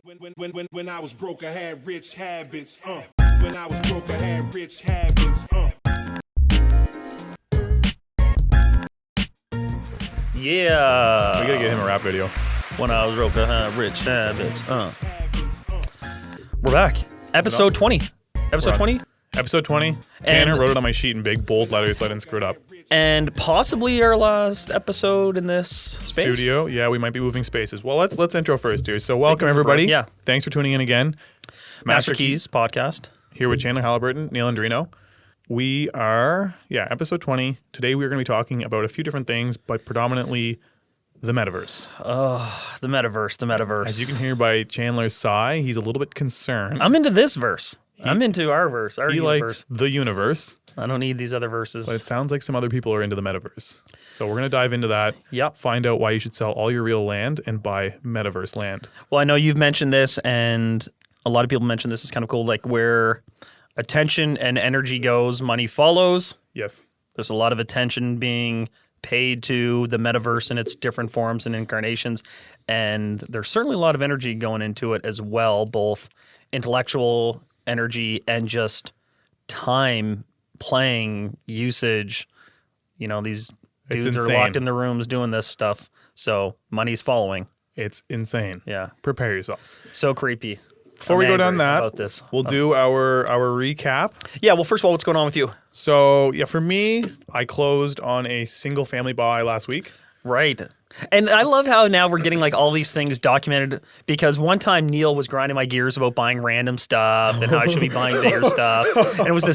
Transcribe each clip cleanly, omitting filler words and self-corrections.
When I was broke, I had rich habits. When I was broke, I had rich habits. Yeah. We gotta get him a rap video. When I was broke, I had rich habits. We're back. Episode 20. Episode 20? Episode 20. Tanner wrote it on my sheet in big bold letters so I didn't screw it up. And possibly our last episode in this space. Studio. Yeah, we might be moving spaces. Well, let's intro first here. So welcome everybody. Yeah. Thanks for tuning in again. Master Keys podcast. Here with Chandler, Haliburton, Neal and Andreino. We are, episode 20. Today we are going to be talking about a few different things, but predominantly the Metaverse. Oh, the Metaverse. As you can hear by Chandler's sigh, he's a little bit concerned. I'm into this verse. I'm into our verse. Our He universe. likes the universe. I don't need these other verses. But it sounds like some other people are into the Metaverse. So we're going to dive into that. Yep. Find out why you should sell all your real land and buy Metaverse land. Well, I know you've mentioned this, and a lot of people mention this is kind of cool, like where attention and energy goes, money follows. Yes. There's a lot of attention being paid to the Metaverse in its different forms and incarnations, and there's certainly a lot of energy going into it as well, both intellectual energy and just time, playing, usage. You know, these dudes are insane. locked in their rooms doing this stuff, so money's following. It's insane. Yeah. Prepare yourselves. So creepy. Before we go down that, about this. we'll do our recap. Yeah, well, first of all, what's going on with you? So, for me, I closed on a single family buy last week. Right. And I love how now we're getting like all these things documented, because one time Neal was grinding my gears about buying random stuff and how I should be buying bigger stuff. And it was the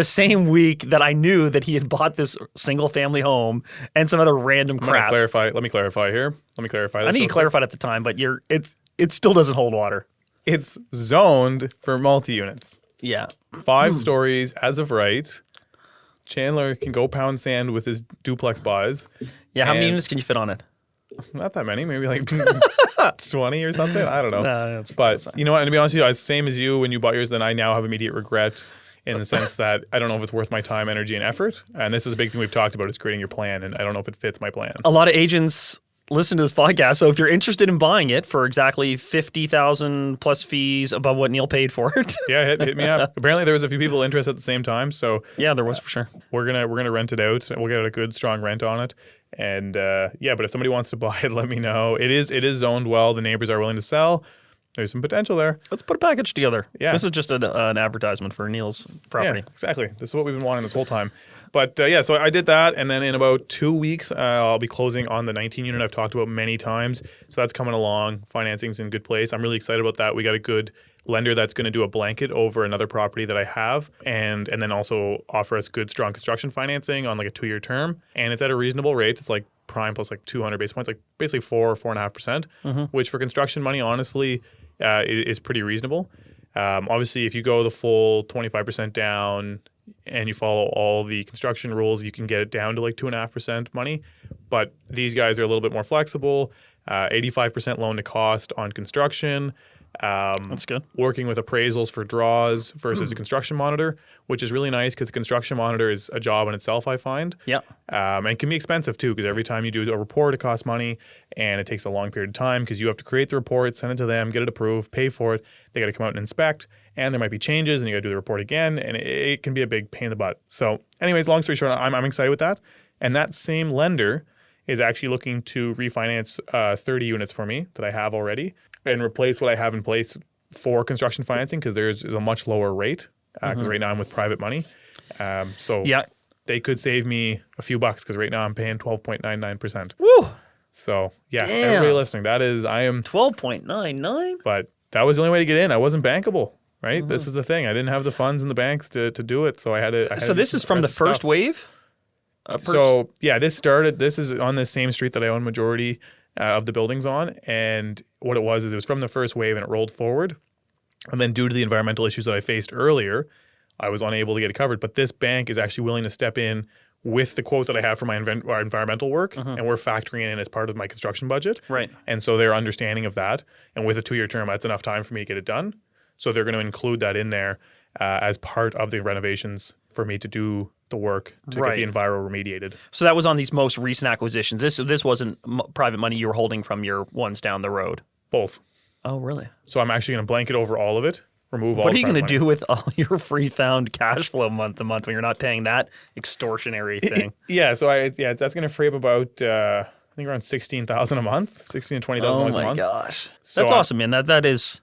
same week that I knew that he had bought this single family home and some other random crap. Let me clarify here. Let me clarify. I think you clarified at the time, but it still doesn't hold water. It's zoned for multi-units. Yeah. 5 stories as of right. Chandler can go pound sand with his duplex buys. Yeah, how many units can you fit on it? Not that many, maybe like 20 or something. I don't know. No, that's but you know what? And to be honest with you, it's the same as you when you bought yours. Then I now have immediate regret in the sense that I don't know if it's worth my time, energy, and effort. And this is a big thing we've talked about, is creating your plan. And I don't know if it fits my plan. A lot of agents listen to this podcast, so if you're interested in buying it for exactly $50,000 plus fees above what Neal paid for it, hit me up. Apparently, there was a few people interested at the same time, so yeah, there was for sure. We're gonna rent it out. We'll get a good strong rent on it, and but if somebody wants to buy it, let me know. It is zoned well. The neighbors are willing to sell. There's some potential there. Let's put a package together. Yeah, this is just an advertisement for Neal's property. Yeah, exactly. This is what we've been wanting this whole time. But so I did that, and then in about 2 weeks, I'll be closing on the 19 unit I've talked about many times. So that's coming along. Financing's in good place. I'm really excited about that. We got a good lender that's going to do a blanket over another property that I have, and then also offer us good, strong construction financing on like a 2-year term. And it's at a reasonable rate. It's like prime plus like 200 basis points, like basically 4.5%, which for construction money, honestly, is pretty reasonable. Obviously, if you go the full 25% down and you follow all the construction rules, you can get it down to like 2.5% money. But these guys are a little bit more flexible. 85% loan to cost on construction. That's good. Working with appraisals for draws versus a construction monitor, which is really nice because the construction monitor is a job in itself, I find. Yeah. And it can be expensive too, because every time you do a report, it costs money, and it takes a long period of time because you have to create the report, send it to them, get it approved, pay for it. They got to come out and inspect, and there might be changes, and you got to do the report again, and it can be a big pain in the butt. So anyways, long story short, I'm excited with that. And that same lender is actually looking to refinance 30 units for me that I have already and replace what I have in place for construction financing, because there's a much lower rate, because right now I'm with private money. So they could save me a few bucks, because right now I'm paying 12.99%. Woo! So Damn. Everybody listening, I am 12.99. But that was the only way to get in. I wasn't bankable, right? This is the thing. I didn't have the funds in the banks to do it, so I had to. So this is from the first wave? This is on the same street that I own majority of the buildings on, and what it was from the first wave, and it rolled forward, and then due to the environmental issues that I faced earlier, I was unable to get it covered. But this bank is actually willing to step in with the quote that I have for my environmental work, and we're factoring it in as part of my construction budget. Right. And so they're understanding of that, and with a 2-year term, that's enough time for me to get it done. So they're going to include that in there as part of the renovations for me to do the work to get the enviro remediated. So that was on these most recent acquisitions. This wasn't private money you were holding from your ones down the road. Both. Oh, really? So I'm actually going to blanket over all of it, remove all What the are you going to private money. do with all your free found cash flow month to month when you're not paying that extortionary thing? Yeah, so that's going to free up about I think around 16,000 a month, 16 to 20,000 Oh dollars a my month. gosh, So that's awesome, man. That's a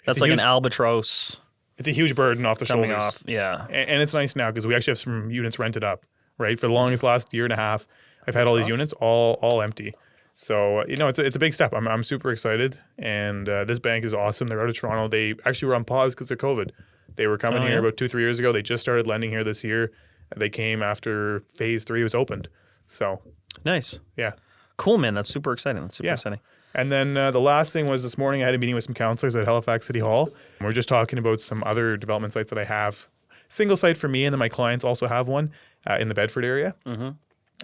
like huge- an albatross It's a huge burden off the coming shoulders. off. Yeah. And it's nice now because we actually have some units rented up, right? For the longest last year and a half, I've had all these units all empty. So, it's a big step. I'm super excited. And this bank is awesome. They're out of Toronto. They actually were on pause because of COVID. They were coming here about 2-3 years ago. They just started lending here this year. They came after phase 3 was opened. So, Nice. yeah. Cool, man. That's super exciting. That's super exciting. And then the last thing was this morning I had a meeting with some councillors at Halifax City Hall. We are just talking about some other development sites that I have. Single site for me, and then my clients also have one in the Bedford area. Mm-hmm.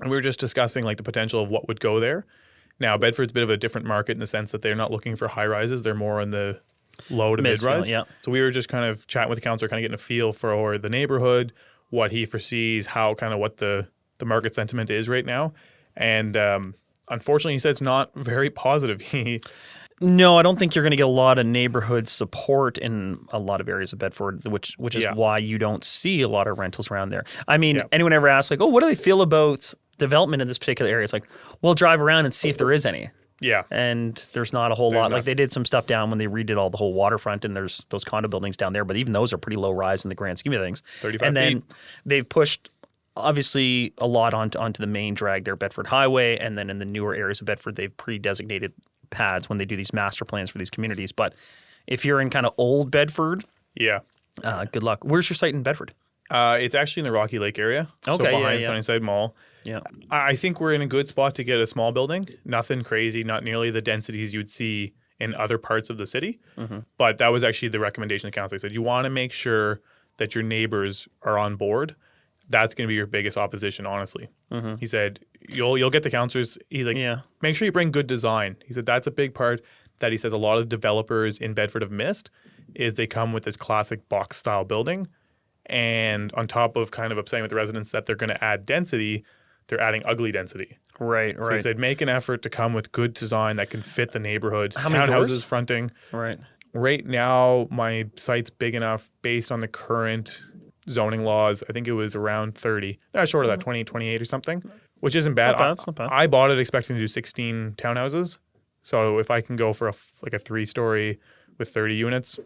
And we were just discussing like the potential of what would go there. Now, Bedford's a bit of a different market in the sense that they're not looking for high rises. They're more on the low to mid rise. Yeah. So we were just kind of chatting with the councillor, kind of getting a feel for the neighborhood, what he foresees, what the market sentiment is right now. And unfortunately, he said it's not very positive. No, I don't think you're going to get a lot of neighborhood support in a lot of areas of Bedford, which is why you don't see a lot of rentals around there. I mean, anyone ever asks, like, oh, what do they feel about development in this particular area? It's like, well, drive around and see if there is any. Yeah. And there's not a whole lot. not. Like, they did some stuff down when they redid all the whole waterfront, and there's those condo buildings down there, but even those are pretty low rise in the grand scheme of things. 35 And then feet. they've pushed obviously a lot onto the main drag there, Bedford Highway, and then in the newer areas of Bedford, they've pre-designated pads when they do these master plans for these communities. But if you're in kind of old Bedford, Yeah. good luck. Where's your site in Bedford? It's actually in the Rocky Lake area. Okay, so yeah, behind yeah. Sunnyside Mall. Yeah. I think we're in a good spot to get a small building. Nothing crazy, not nearly the densities you'd see in other parts of the city. Mm-hmm. But that was actually the recommendation of the council. He said, you want to make sure that your neighbors are on board. That's going to be your biggest opposition, honestly. Mm-hmm. He said, you'll get the councillors. He's like, make sure you bring good design. He said, that's a big part that he says a lot of developers in Bedford have missed is they come with this classic box style building. And on top of kind of upsetting with the residents that they're going to add density, they're adding ugly density. Right. So he said, make an effort to come with good design that can fit the neighborhood. How many Townhouses doors? fronting. Right. Right now, my site's big enough based on the current zoning laws. I think it was around 30. Short of that, 20, 28 or something, which isn't bad. It's not bad. I bought it expecting to do 16 townhouses. So if I can go for a 3-story with 30 units,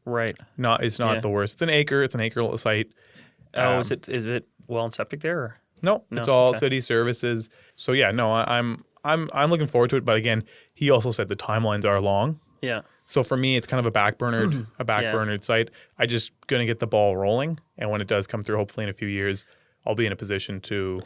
Right. it's not the worst. It's an acre little site. Oh, is it well and septic there? Or? No, it's all city services. So yeah, no, I'm looking forward to it. But again, he also said the timelines are long. Yeah. So for me, it's kind of a backburnered site. I just gonna get the ball rolling, and when it does come through, hopefully in a few years, I'll be in a position to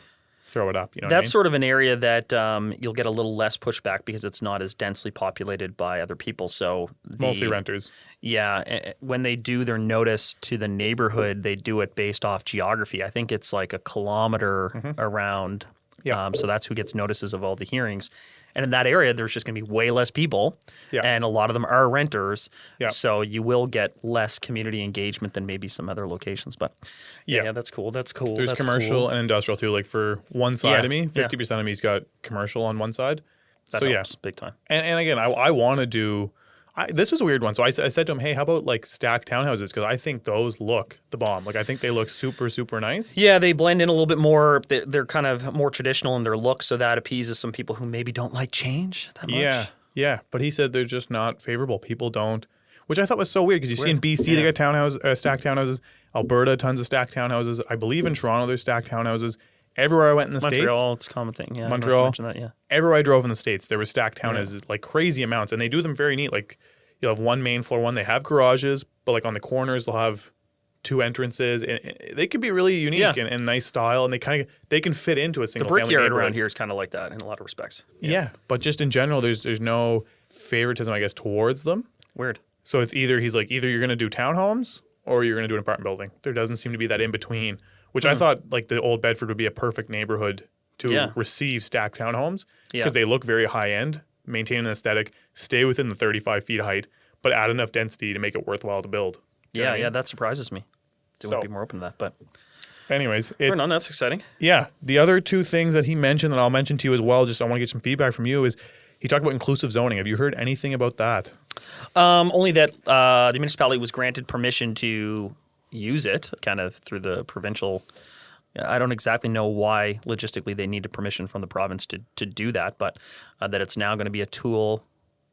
throw it up. You know, That's sort of an area that you'll get a little less pushback because it's not as densely populated by other people. So mostly renters. Yeah, when they do their notice to the neighborhood, they do it based off geography. I think it's like a kilometer around. Yeah. So that's who gets notices of all the hearings. And in that area, there's just going to be way less people. Yeah. And a lot of them are renters. Yeah. So you will get less community engagement than maybe some other locations. But yeah, that's cool. That's cool. There's that's commercial cool. and industrial too. Like for one side Yeah, of me, yeah. 50% of me's got commercial on one side. That so helps big time. And again, I want to do. This was a weird one. So I said to him, hey, how about like stacked townhouses? Because I think those look the bomb. Like I think they look super, super nice. Yeah, they blend in a little bit more. They're kind of more traditional in their look, so that appeases some people who maybe don't like change that much. Yeah. But he said they're just not favorable. People don't, which I thought was so weird because you see in BC they got stacked townhouses. Alberta, tons of stacked townhouses. I believe in Toronto there's stacked townhouses. Everywhere I went in the Montreal, States. it's a common thing. Yeah, Montreal. That, yeah. Everywhere I drove in the States, there were stacked townhouses, like crazy amounts. And they do them very neat. Like you'll have one main floor one. They have garages, but like on the corners, they'll have 2 entrances. And they can be really unique and nice style. And they can fit into a single family The brickyard neighborhood. around here is kind of like that in a lot of respects. Yeah. But just in general, there's no favoritism, I guess, towards them. Weird. So it's either you're going to do townhomes or you're going to do an apartment building. There doesn't seem to be that in between, which I thought like the old Bedford would be a perfect neighborhood to receive stacked townhomes because they look very high end, maintain an aesthetic, stay within the 35 feet height, but add enough density to make it worthwhile to build. You know what I mean? That surprises me. They wouldn't be more open to that, but anyways, right on, that's exciting. Yeah. The other 2 things that he mentioned that I'll mention to you as well, just I want to get some feedback from you, is he talked about inclusive zoning. Have you heard anything about that? Only that the municipality was granted permission to use it, kind of through the provincial. I don't exactly know why logistically they needed permission from the province to do that, but that it's now going to be a tool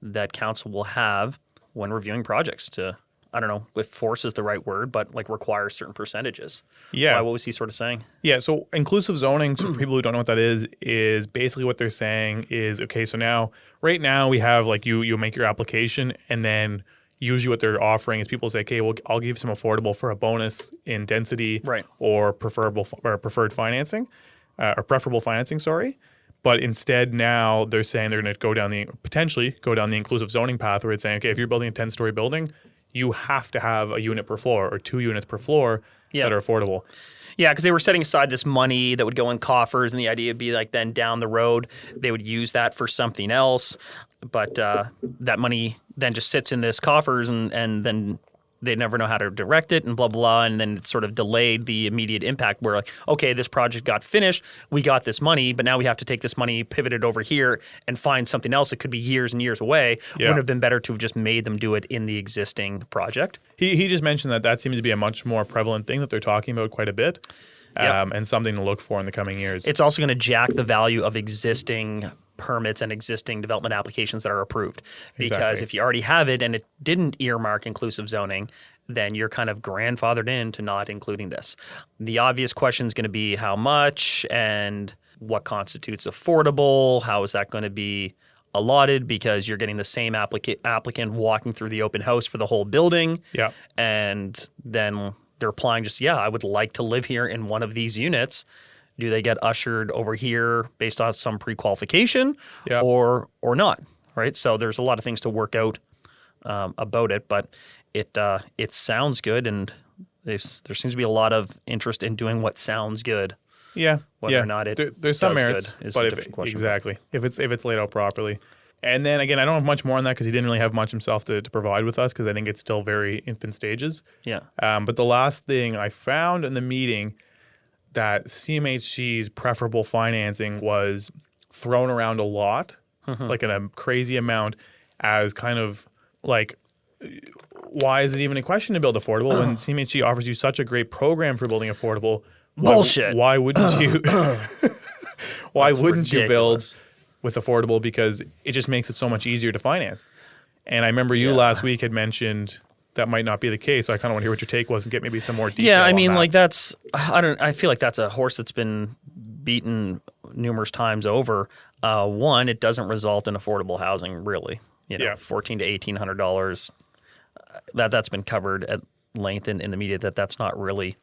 that council will have when reviewing projects to, I don't know if force is the right word, but like require certain percentages. Yeah. Why, what was he sort of saying? Yeah, so inclusive zoning, for people who don't know what that is basically what they're saying is, okay, so now, right now we have like you make your application, and then usually what they're offering is people say, okay, well, I'll give some affordable for a bonus in density Right. or preferred financing, or preferable financing, sorry. But instead now they're saying they're going to potentially go down the inclusive zoning path where it's saying, okay, if you're building a 10-story building, you have to have a unit per floor or 2 units per floor that are affordable. Yeah, because they were setting aside this money that would go in coffers, and the idea would be like then down the road they would use that for something else. But that money then just sits in this coffers, and then they never know how to direct it, and blah, blah, blah. And then it sort of delayed the immediate impact where, like, okay, this project got finished, we got this money, but now we have to take this money, pivot it over here, and find something else that could be years and years away. Yeah. Wouldn't have been better to have just made them do it in the existing project. He just mentioned that seems to be a much more prevalent thing that they're talking about quite a bit, and something to look for in the coming years. It's also going to jack the value of existing permits and existing development applications that are approved. Because Exactly. if you already have it and it didn't earmark inclusive zoning, then you're kind of grandfathered into not including this. The obvious question is going to be how much and what constitutes affordable. How is that going to be allotted? Because you're getting the same applicant walking through the open house for the whole building. Yeah. And then they're applying just, I would like to live here in one of these units. Do they get ushered over here based on some pre-qualification or not, right? So there's a lot of things to work out about it, but it sounds good, and there seems to be a lot of interest in doing what sounds good. Yeah, Whether or not it there's some does merits, good is but a different question. Exactly, if it's laid out properly. And then again, I don't have much more on that because he didn't really have much himself to provide with us because I think it's still very infant stages. Yeah. But the last thing I found in the meeting that CMHC's preferable financing was thrown around a lot, like in a crazy amount, as kind of like, why is it even a question to build affordable when CMHC offers you such a great program for building affordable? Bullshit. Why wouldn't you? Why That's wouldn't you build ridiculous. with affordable? Because it just makes it so much easier to finance. And I remember you last week had mentioned that might not be the case. So I kind of want to hear what your take was and get maybe some more detail. Yeah, I on mean, that. like I feel like that's a horse that's been beaten numerous times over. One, it doesn't result in affordable housing, really. $1,400 to $1,800. That's been covered at length in the media that's not really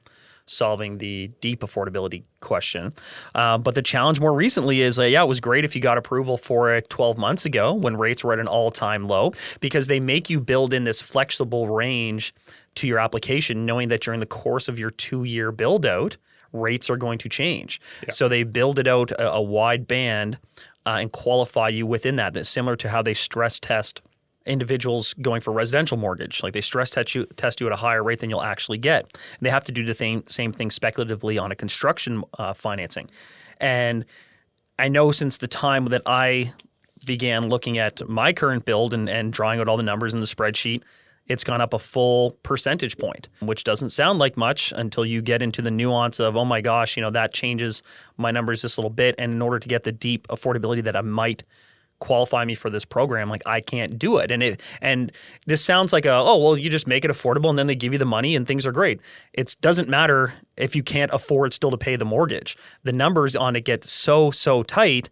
solving the deep affordability question. But the challenge more recently is, it was great if you got approval for it 12 months ago when rates were at an all-time low, because they make you build in this flexible range to your application, knowing that during the course of your 2-year build-out, rates are going to change. Yeah. So they build it out a wide band and qualify you within that. That's similar to how they stress test individuals going for residential mortgage. Like they stress test you at a higher rate than you'll actually get. And they have to do the same thing speculatively on a construction financing. And I know since the time that I began looking at my current build and drawing out all the numbers in the spreadsheet, it's gone up a full percentage point, which doesn't sound like much until you get into the nuance of, oh my gosh, that changes my numbers just a little bit. And in order to get the deep affordability that I might qualify me for this program, like I can't do it. And this sounds like you just make it affordable and then they give you the money and things are great. It doesn't matter if you can't afford still to pay the mortgage. The numbers on it get so tight,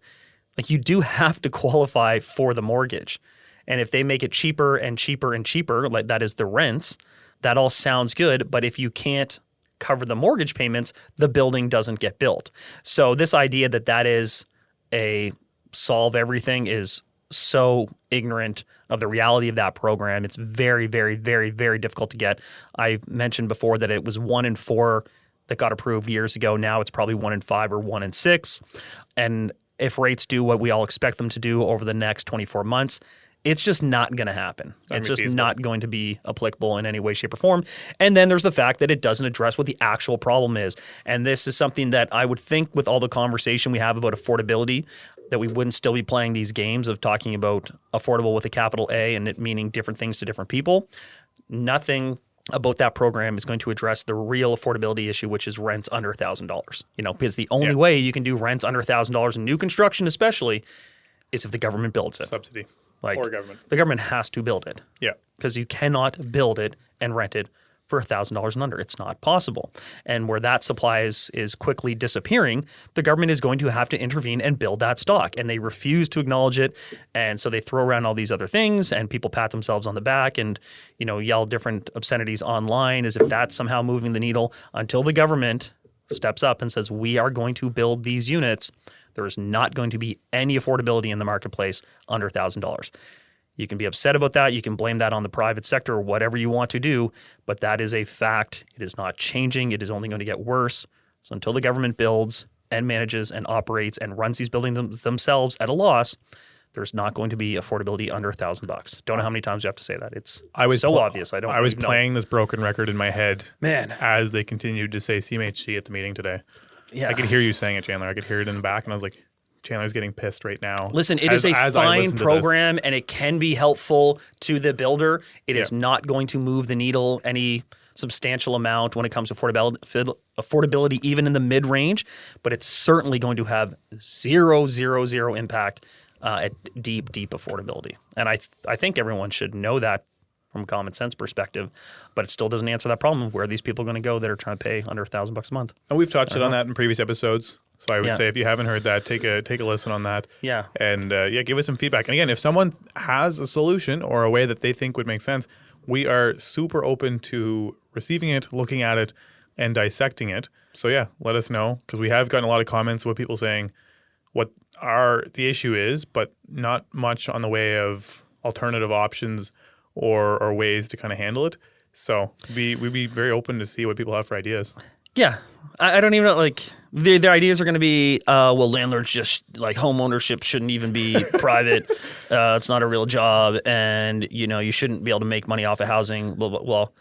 like you do have to qualify for the mortgage. And if they make it cheaper and cheaper and cheaper, like that is the rents, that all sounds good. But if you can't cover the mortgage payments, the building doesn't get built. So this idea that is a solve everything is so ignorant of the reality of that program. It's very, very, very, very difficult to get. I mentioned before that it was 1 in 4 that got approved years ago. Now it's probably 1 in 5 or 1 in 6. And if rates do what we all expect them to do over the next 24 months, It's just not going to happen. It's just feasible. not going to be applicable in any way, shape, or form. And then there's the fact that it doesn't address what the actual problem is. And this is something that I would think with all the conversation we have about affordability, that we wouldn't still be playing these games of talking about affordable with a capital A and it meaning different things to different people. Nothing about that program is going to address the real affordability issue, which is rents under $1,000. Because the only way you can do rents under $1,000 in new construction, especially, is if the government builds it. Subsidy. Like, or government. The government has to build it. Yeah. Because you cannot build it and rent it for $1,000 and under. It's not possible. And where that supply is quickly disappearing, the government is going to have to intervene and build that stock. And they refuse to acknowledge it. And so they throw around all these other things and people pat themselves on the back and, yell different obscenities online as if that's somehow moving the needle until the government steps up and says, we are going to build these units. There is not going to be any affordability in the marketplace under $1,000. You can be upset about that. You can blame that on the private sector or whatever you want to do, but that is a fact. It is not changing. It is only going to get worse. So until the government builds and manages and operates and runs these buildings themselves at a loss, there's not going to be affordability under $1,000. Don't know how many times you have to say that. It's so obvious. I was playing this broken record in my head, man, as they continued to say CMHC at the meeting today. Yeah, I could hear you saying it, Chandler. I could hear it in the back, and I was like, Chandler's getting pissed right now. Listen, it is a fine program, and it can be helpful to the builder. It is not going to move the needle any substantial amount when it comes to affordability, even in the mid-range, but it's certainly going to have zero impact at deep affordability. And I think everyone should know that from a common sense perspective, but it still doesn't answer that problem of where these people are going to go that are trying to pay under $1,000 a month. And we've touched on that in previous episodes. So I would say if you haven't heard that, take a listen on that. Yeah. And give us some feedback. And again, if someone has a solution or a way that they think would make sense, we are super open to receiving it, looking at it, and dissecting it. So yeah, let us know, because we have gotten a lot of comments with people saying what the issue is, but not much on the way of alternative options or ways to kind of handle it. So we'd be very open to see what people have for ideas. Yeah. I don't even know, like, the ideas are going to be, landlords just, like, home ownership shouldn't even be private. It's not a real job. And, you shouldn't be able to make money off of housing. Well,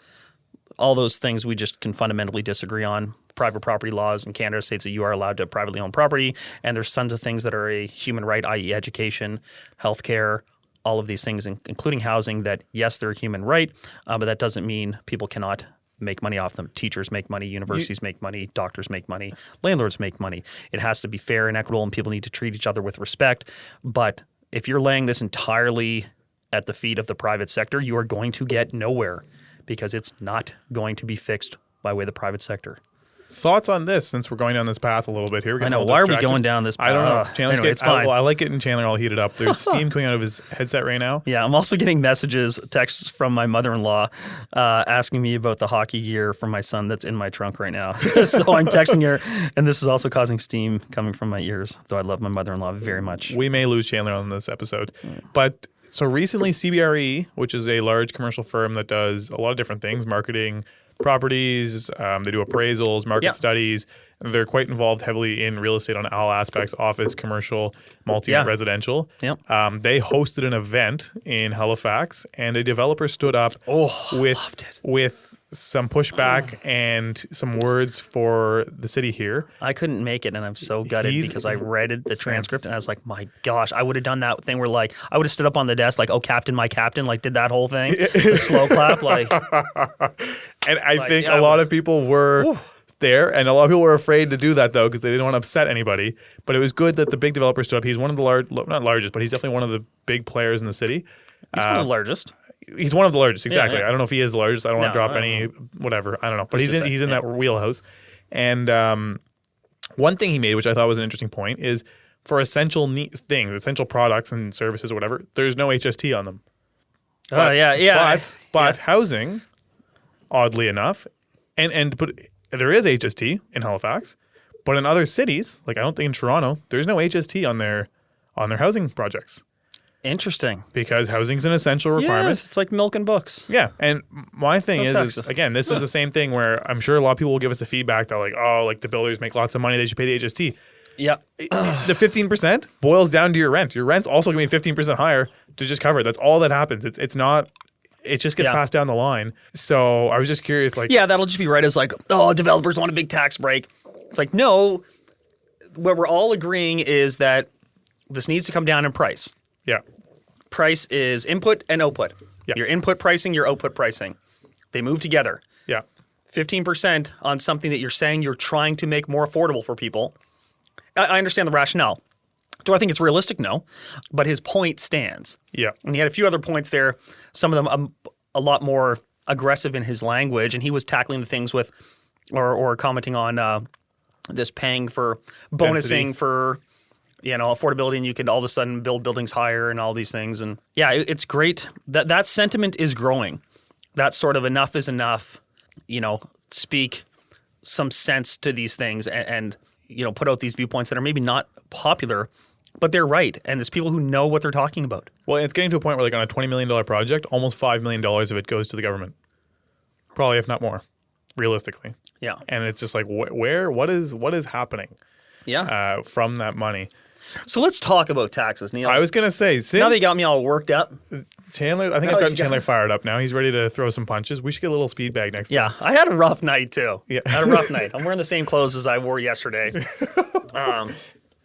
all those things we just can fundamentally disagree on. Private property laws in Canada states that you are allowed to privately own property. And there's tons of things that are a human right, i.e. education, healthcare, all of these things, including housing, that, yes, they're a human right, but that doesn't mean people cannot make money off them. Teachers make money, universities make money, doctors make money, landlords make money. It has to be fair and equitable, and people need to treat each other with respect. But if you're laying this entirely at the feet of the private sector, you are going to get nowhere, because it's not going to be fixed by way of the private sector. Thoughts on this, since we're going down this path a little bit here? I know. Why are we going down this path? I don't know. Chandler's it's fine. I like it, and Chandler all heated up. There's steam coming out of his headset right now. Yeah, I'm also getting texts from my mother-in-law asking me about the hockey gear for my son that's in my trunk right now. So I'm texting her, and this is also causing steam coming from my ears, though I love my mother-in-law very much. We may lose Chandler on this episode. But so recently, CBRE, which is a large commercial firm that does a lot of different things, marketing, properties, they do appraisals, market studies. They're quite involved heavily in real estate on all aspects: office, commercial, multi-residential. Yep. They hosted an event in Halifax, and a developer stood up with some pushback and some words for the city here. I couldn't make it, and I'm so gutted because I read the transcript, and I was like, my gosh, I would have done that thing where, like, I would have stood up on the desk like, oh, Captain, my captain, like, did that whole thing, the slow clap, like. And I think a lot of people were there, and a lot of people were afraid to do that, though, because they didn't want to upset anybody. But it was good that the big developer stood up. He's one of the not largest, but he's definitely one of the big players in the city. He's one of the largest. He's one of the largest, exactly. Yeah. I don't know if he is the largest. I don't want to drop any, whatever. I don't know. But he's in that wheelhouse. And one thing he made, which I thought was an interesting point, is for essential things, essential products and services or whatever, there's no HST on them. But housing, oddly enough, but there is HST in Halifax, but in other cities, like I don't think in Toronto, there's no HST on their housing projects. Interesting. Because housing's an essential requirement. Yes, it's like milk and books. Yeah. And my thing is again, this is the same thing where I'm sure a lot of people will give us the feedback that, like, oh, like, the builders make lots of money, they should pay the HST. Yeah. The 15% boils down to your rent. Your rent's also going to be 15% higher to just cover it. That's all that happens. It's not. It just gets passed down the line. So I was just curious, like, yeah, that'll just be right as like, oh, developers want a big tax break. It's like, no, what we're all agreeing is that this needs to come down in price. yeah, Price is input and output. Yeah. Your input pricing, your output pricing. They move together. yeah, 15% on something that you're saying you're trying to make more affordable for people. I understand the rationale. Do I think it's realistic? No. But his point stands. yeah. And he had a few other points there, some of them a lot more aggressive in his language, and he was tackling the things with or commenting on this paying for bonusing Density. for affordability, and you could all of a sudden build buildings higher and all these things. And yeah, it's great. That sentiment is growing. That sort of enough is enough, speak some sense to these things and put out these viewpoints that are maybe not popular, but they're right. And there's people who know what they're talking about. Well, it's getting to a point where, like, on a $20 million project, almost $5 million of it goes to the government. Probably, if not more, realistically. Yeah. And it's just like, what is happening Yeah. from that money? So let's talk about taxes, Neal. I was going to say, since Now they got me all worked up. Chandler, I think I've gotten Chandler fired up now. He's ready to throw some punches. We should get a little speed bag next time. Yeah, I had a rough night too. Yeah. I had a rough night. I'm wearing the same clothes as I wore yesterday. I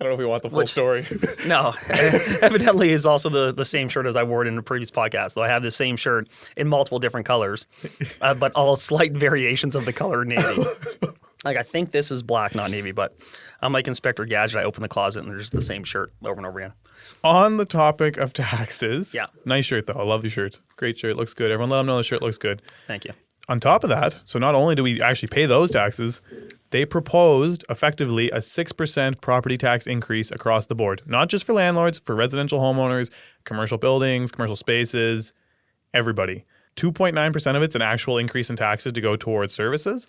don't know if we want the full story. No, evidently is also the same shirt as I wore it in the previous podcast. Though I have the same shirt in multiple different colors, but all slight variations of the color navy. Like, I think this is black, not navy, but I'm like Inspector Gadget. I open the closet and there's the same shirt over and over again. On the topic of taxes. Yeah. Nice shirt, though. I love your shirt. Great shirt. Looks good. Everyone let them know the shirt looks good. Thank you. On top of that, so not only do we actually pay those taxes, they proposed effectively a 6% property tax increase across the board. Not just for landlords, for residential homeowners, commercial buildings, commercial spaces, everybody. 2.9% of it's an actual increase in taxes to go towards services.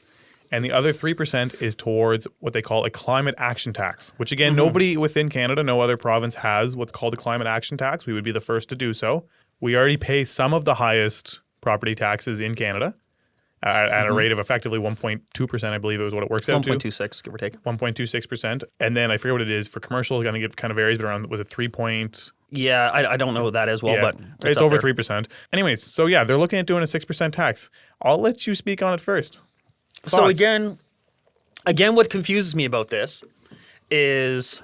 And the other 3% is towards what they call a climate action tax, which, again, nobody within Canada, no other province has what's called a climate action tax. We would be the first to do so. We already pay some of the highest property taxes in Canada at a rate of effectively 1.2%, I believe it was what it works out to. 1.26, give or take. 1.26%. And then I forget what it is for commercial. I think it kind of varies, but around, was it 3 Yeah, I don't know what that is well, but it's up over there. 3%. Anyways, so yeah, they're looking at doing a 6% tax. I'll let you speak on it first. So Thoughts? again, what confuses me about this is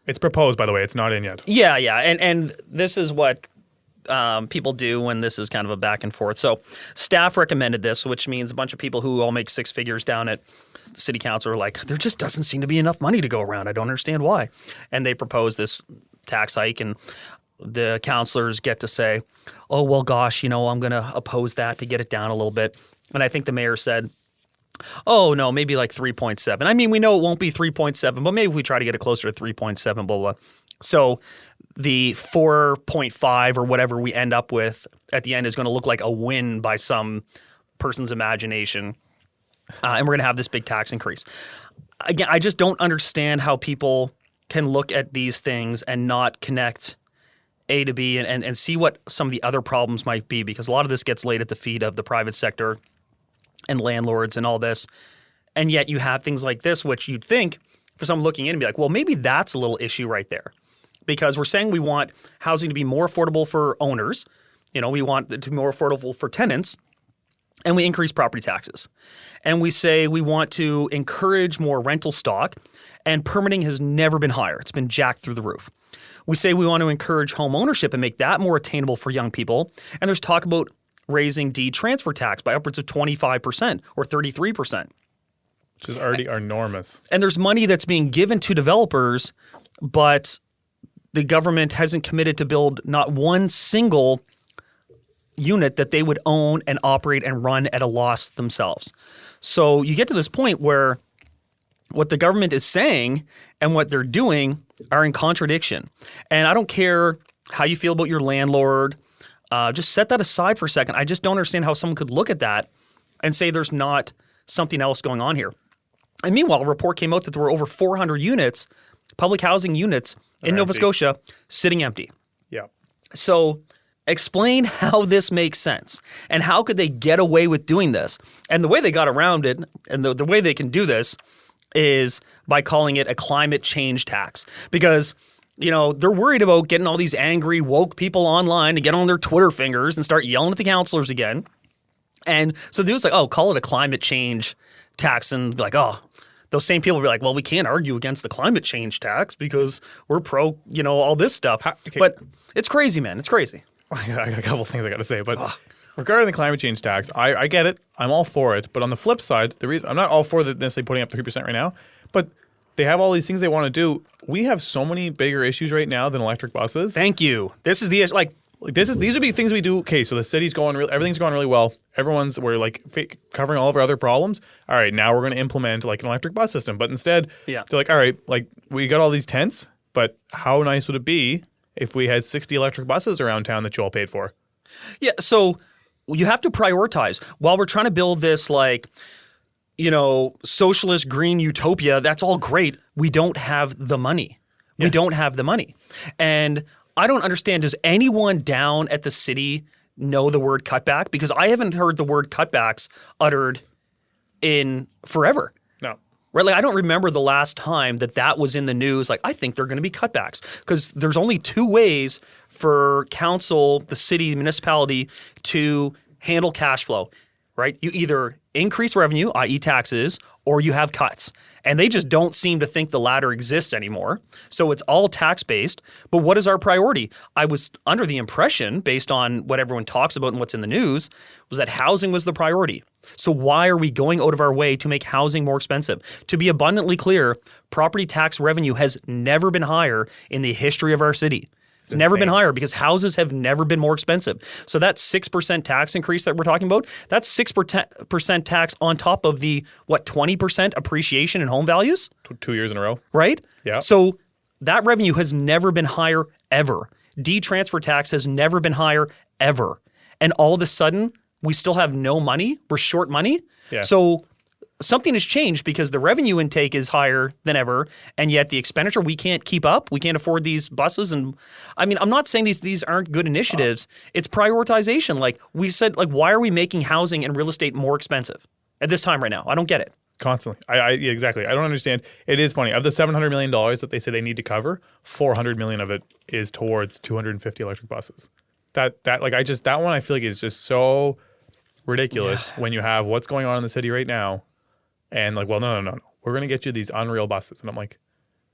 It's proposed, by the way. It's not in yet. yeah, and this is what people do when this is kind of a back and forth. So staff recommended this, which means a bunch of people who all make six figures down at city council are like, there just doesn't seem to be enough money to go around. I don't understand why. And they propose this tax hike, and the councillors get to say, oh, well, gosh, I'm going to oppose that to get it down a little bit. And I think the mayor said, oh, no, maybe like 3.7. I mean, we know it won't be 3.7, but maybe we try to get it closer to 3.7, blah, blah. So the 4.5 or whatever we end up with at the end is going to look like a win by some person's imagination. And we're going to have this big tax increase. Again, I just don't understand how people can look at these things and not connect A to B and see what some of the other problems might be, because a lot of this gets laid at the feet of the private sector and landlords and all this. And yet you have things like this, which you'd think for someone looking in and be like, well, maybe that's a little issue right there. Because we're saying we want housing to be more affordable for owners. We want it to be more affordable for tenants. And we increase property taxes. And we say we want to encourage more rental stock. And permitting has never been higher. It's been jacked through the roof. We say we want to encourage home ownership and make that more attainable for young people. And there's talk about raising deed transfer tax by upwards of 25% or 33%. Which is already enormous. And there's money that's being given to developers, but the government hasn't committed to build not one single unit that they would own and operate and run at a loss themselves. So you get to this point where what the government is saying and what they're doing are in contradiction. And I don't care how you feel about your landlord. Just set that aside for a second. I just don't understand how someone could look at that and say there's not something else going on here. And meanwhile, a report came out that there were over 400 units, public housing units in Nova Scotia, sitting empty. Yeah. So explain how this makes sense and how could they get away with doing this? And the way they got around it and the way they can do this is by calling it a climate change tax because they're worried about getting all these angry woke people online to get on their Twitter fingers and start yelling at the councillors again. And so the dude's like, oh, call it a climate change tax, and be like, oh, those same people will be like, well, we can't argue against the climate change tax because we're pro, all this stuff. Okay. But it's crazy, man. It's crazy. I got a couple things I got to say, but regarding the climate change tax, I get it. I'm all for it. But on the flip side, the reason I'm not all for necessarily putting up 3% right now, but they have all these things they want to do. We have so many bigger issues right now than electric buses. Thank you. This is the these would be things we do. Okay, so the city's everything's going really well. We're covering all of our other problems. All right, now we're going to implement an electric bus system. But instead, they're like, all right, we got all these tents, but how nice would it be if we had 60 electric buses around town that you all paid for? Yeah, so you have to prioritize. While we're trying to build this socialist green utopia, that's all great. We don't have the money. We don't have the money. And I don't understand, does anyone down at the city know the word cutback? Because I haven't heard the word cutbacks uttered in forever. No. Right? I don't remember the last time that was in the news. I think they're going to be cutbacks because there's only two ways for council, the city, the municipality to handle cash flow, right? You either increase revenue, i.e. taxes, or you have cuts. And they just don't seem to think the latter exists anymore. So it's all tax-based. But what is our priority? I was under the impression, based on what everyone talks about and what's in the news, was that housing was the priority. So why are we going out of our way to make housing more expensive? To be abundantly clear, property tax revenue has never been higher in the history of our city. It's never been higher because houses have never been more expensive. So that 6% tax increase that we're talking about, that's 6% tax on top of the, 20% appreciation in home values? 2 years in a row. Right? Yeah. So that revenue has never been higher ever. D-transfer tax has never been higher ever. And all of a sudden, we still have no money? We're short money? Yeah. So something has changed because the revenue intake is higher than ever, and yet the expenditure, we can't keep up. We can't afford these buses. And I'm not saying these aren't good initiatives. It's prioritization. We said, why are we making housing and real estate more expensive at this time right now? I don't get it. Constantly. Yeah, exactly. I don't understand. It is funny. Of the $700 million that they say they need to cover, $400 million of it is towards 250 electric buses. That one I feel like is just so ridiculous when you have what's going on in the city right now. And no. We're going to get you these unreal buses. And I'm like,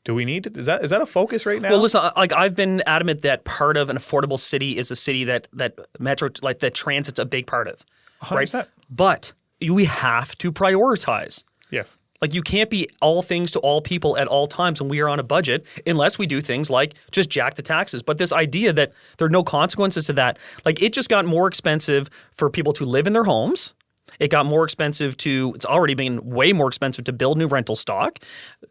do we need to? Is that a focus right now? Well, listen, I've been adamant that part of an affordable city is a city that metro, that transit's a big part of. 100%. Right? But we have to prioritize. Yes. You can't be all things to all people at all times when we are on a budget unless we do things like just jack the taxes. But this idea that there are no consequences to that, it just got more expensive for people to live in their homes. It got more expensive it's already been way more expensive to build new rental stock.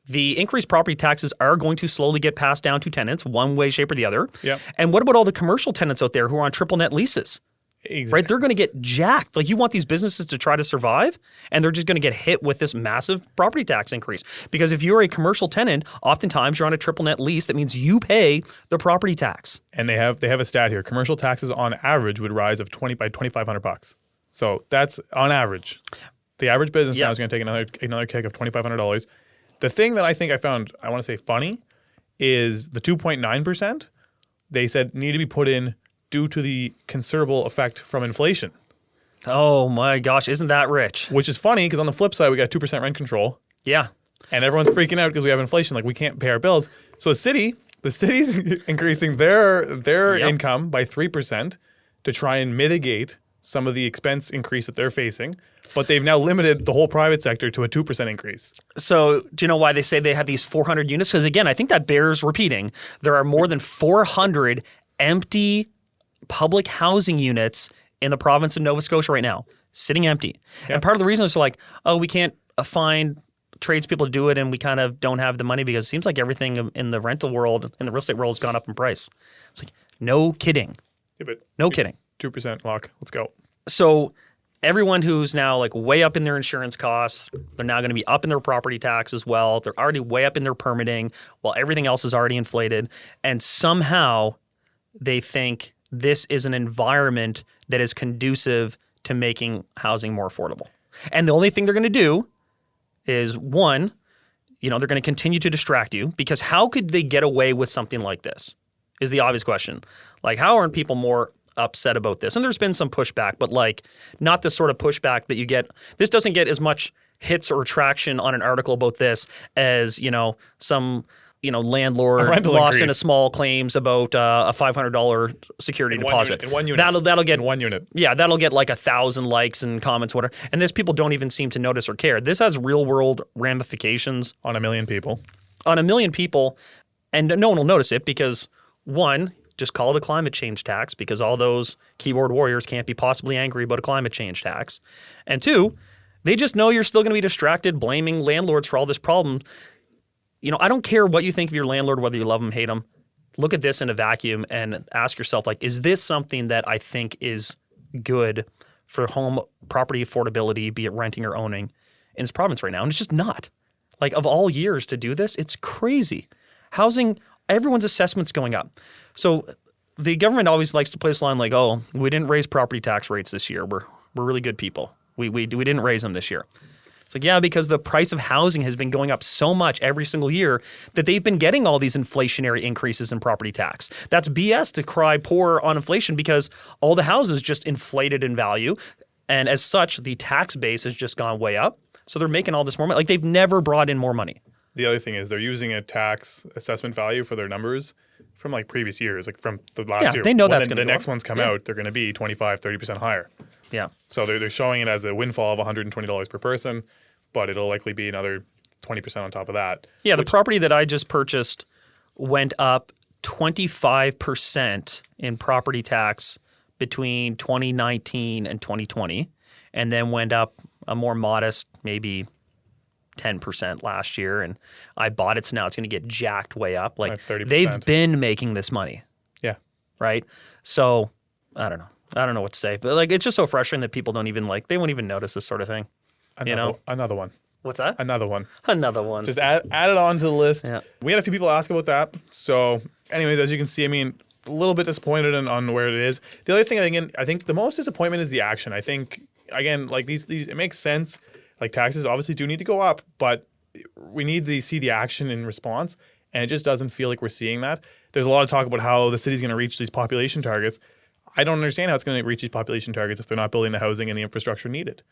The increased property taxes are going to slowly get passed down to tenants one way, shape, or the other. Yep. And what about all the commercial tenants out there who are on triple net leases? Exactly. Right? They're going to get jacked. You want these businesses to try to survive, and they're just going to get hit with this massive property tax increase. Because if you're a commercial tenant, oftentimes you're on a triple net lease. That means you pay the property tax. And they have a stat here. Commercial taxes on average would rise by $2,500. So that's on average. The average business now is going to take another kick of $2,500. The thing that I think I found, I want to say funny, is the 2.9%. They said need to be put in due to the considerable effect from inflation. Oh my gosh, isn't that rich? Which is funny because on the flip side, we got 2% rent control. Yeah. And everyone's freaking out because we have inflation. We can't pay our bills. So the city's increasing their income by 3% to try and mitigate some of the expense increase that they're facing, but they've now limited the whole private sector to a 2% increase. So do you know why they say they have these 400 units? Because again, I think that bears repeating. There are more than 400 empty public housing units in the province of Nova Scotia right now, sitting empty. Yeah. And part of the reason is we can't find tradespeople to do it, and we kind of don't have the money because it seems like everything in the rental world, in the real estate world, has gone up in price. It's no kidding. Yeah, but no kidding. 2% lock. Let's go. So everyone who's now way up in their insurance costs, they're now going to be up in their property tax as well. They're already way up in their permitting while everything else is already inflated. And somehow they think this is an environment that is conducive to making housing more affordable. And the only thing they're going to do is, one, they're going to continue to distract you, because how could they get away with something like this is the obvious question. Like, how aren't people more upset about this? And there's been some pushback, but like not the sort of pushback that you get. This doesn't get as much hits or traction on an article about this as, some landlord lost in a small claims about a $500 security deposit. In one unit. That'll get in one unit. Yeah, that'll get like 1,000 likes and comments, whatever. And this people don't even seem to notice or care. This has real world ramifications On 1 million people. on 1 million people, and no one will notice it because, one, just call it a climate change tax, because all those keyboard warriors can't be possibly angry about a climate change tax. And two, they just know you're still going to be distracted blaming landlords for all this problem. I don't care what you think of your landlord, whether you love him, hate him. Look at this in a vacuum and ask yourself, like, is this something that I think is good for home property affordability, be it renting or owning, in this province right now? And it's just not. Like, of all years to do this, it's crazy. Housing, everyone's assessment's going up. So the government always likes to play this line like, oh, we didn't raise property tax rates this year. We're really good people. We didn't raise them this year. It's like, yeah, because the price of housing has been going up so much every single year that they've been getting all these inflationary increases in property tax. That's BS to cry poor on inflation, because all the houses just inflated in value. And as such, the tax base has just gone way up. So they're making all this more money. Like, they've never brought in more money. The other thing is they're using a tax assessment value for their numbers from like previous years, like from the last year. They know that's going to the next ones come out, they're going to be 25, 30% higher. Yeah. So they're showing it as a windfall of $120 per person, but it'll likely be another 20% on top of that. Yeah, the property that I just purchased went up 25% in property tax between 2019 and 2020, and then went up a more modest, maybe 10% last year. And I bought it, so now it's going to get jacked way up. Like, 30%. They've been making this money. Yeah. Right? So I don't know. I don't know what to say. But like, it's just so frustrating that people don't even they won't even notice this sort of thing. Another one. What's that? Another one. Another one. Just add it on to the list. Yeah. We had a few people ask about that. So anyways, as you can see, a little bit disappointed on where it is. The other thing, I think the most disappointment is the action. I think, again, like these it makes sense. Like, taxes obviously do need to go up, but we need to see the action in response. And it just doesn't feel like we're seeing that. There's a lot of talk about how the city's going to reach these population targets. I don't understand how it's going to reach these population targets if they're not building the housing and the infrastructure needed.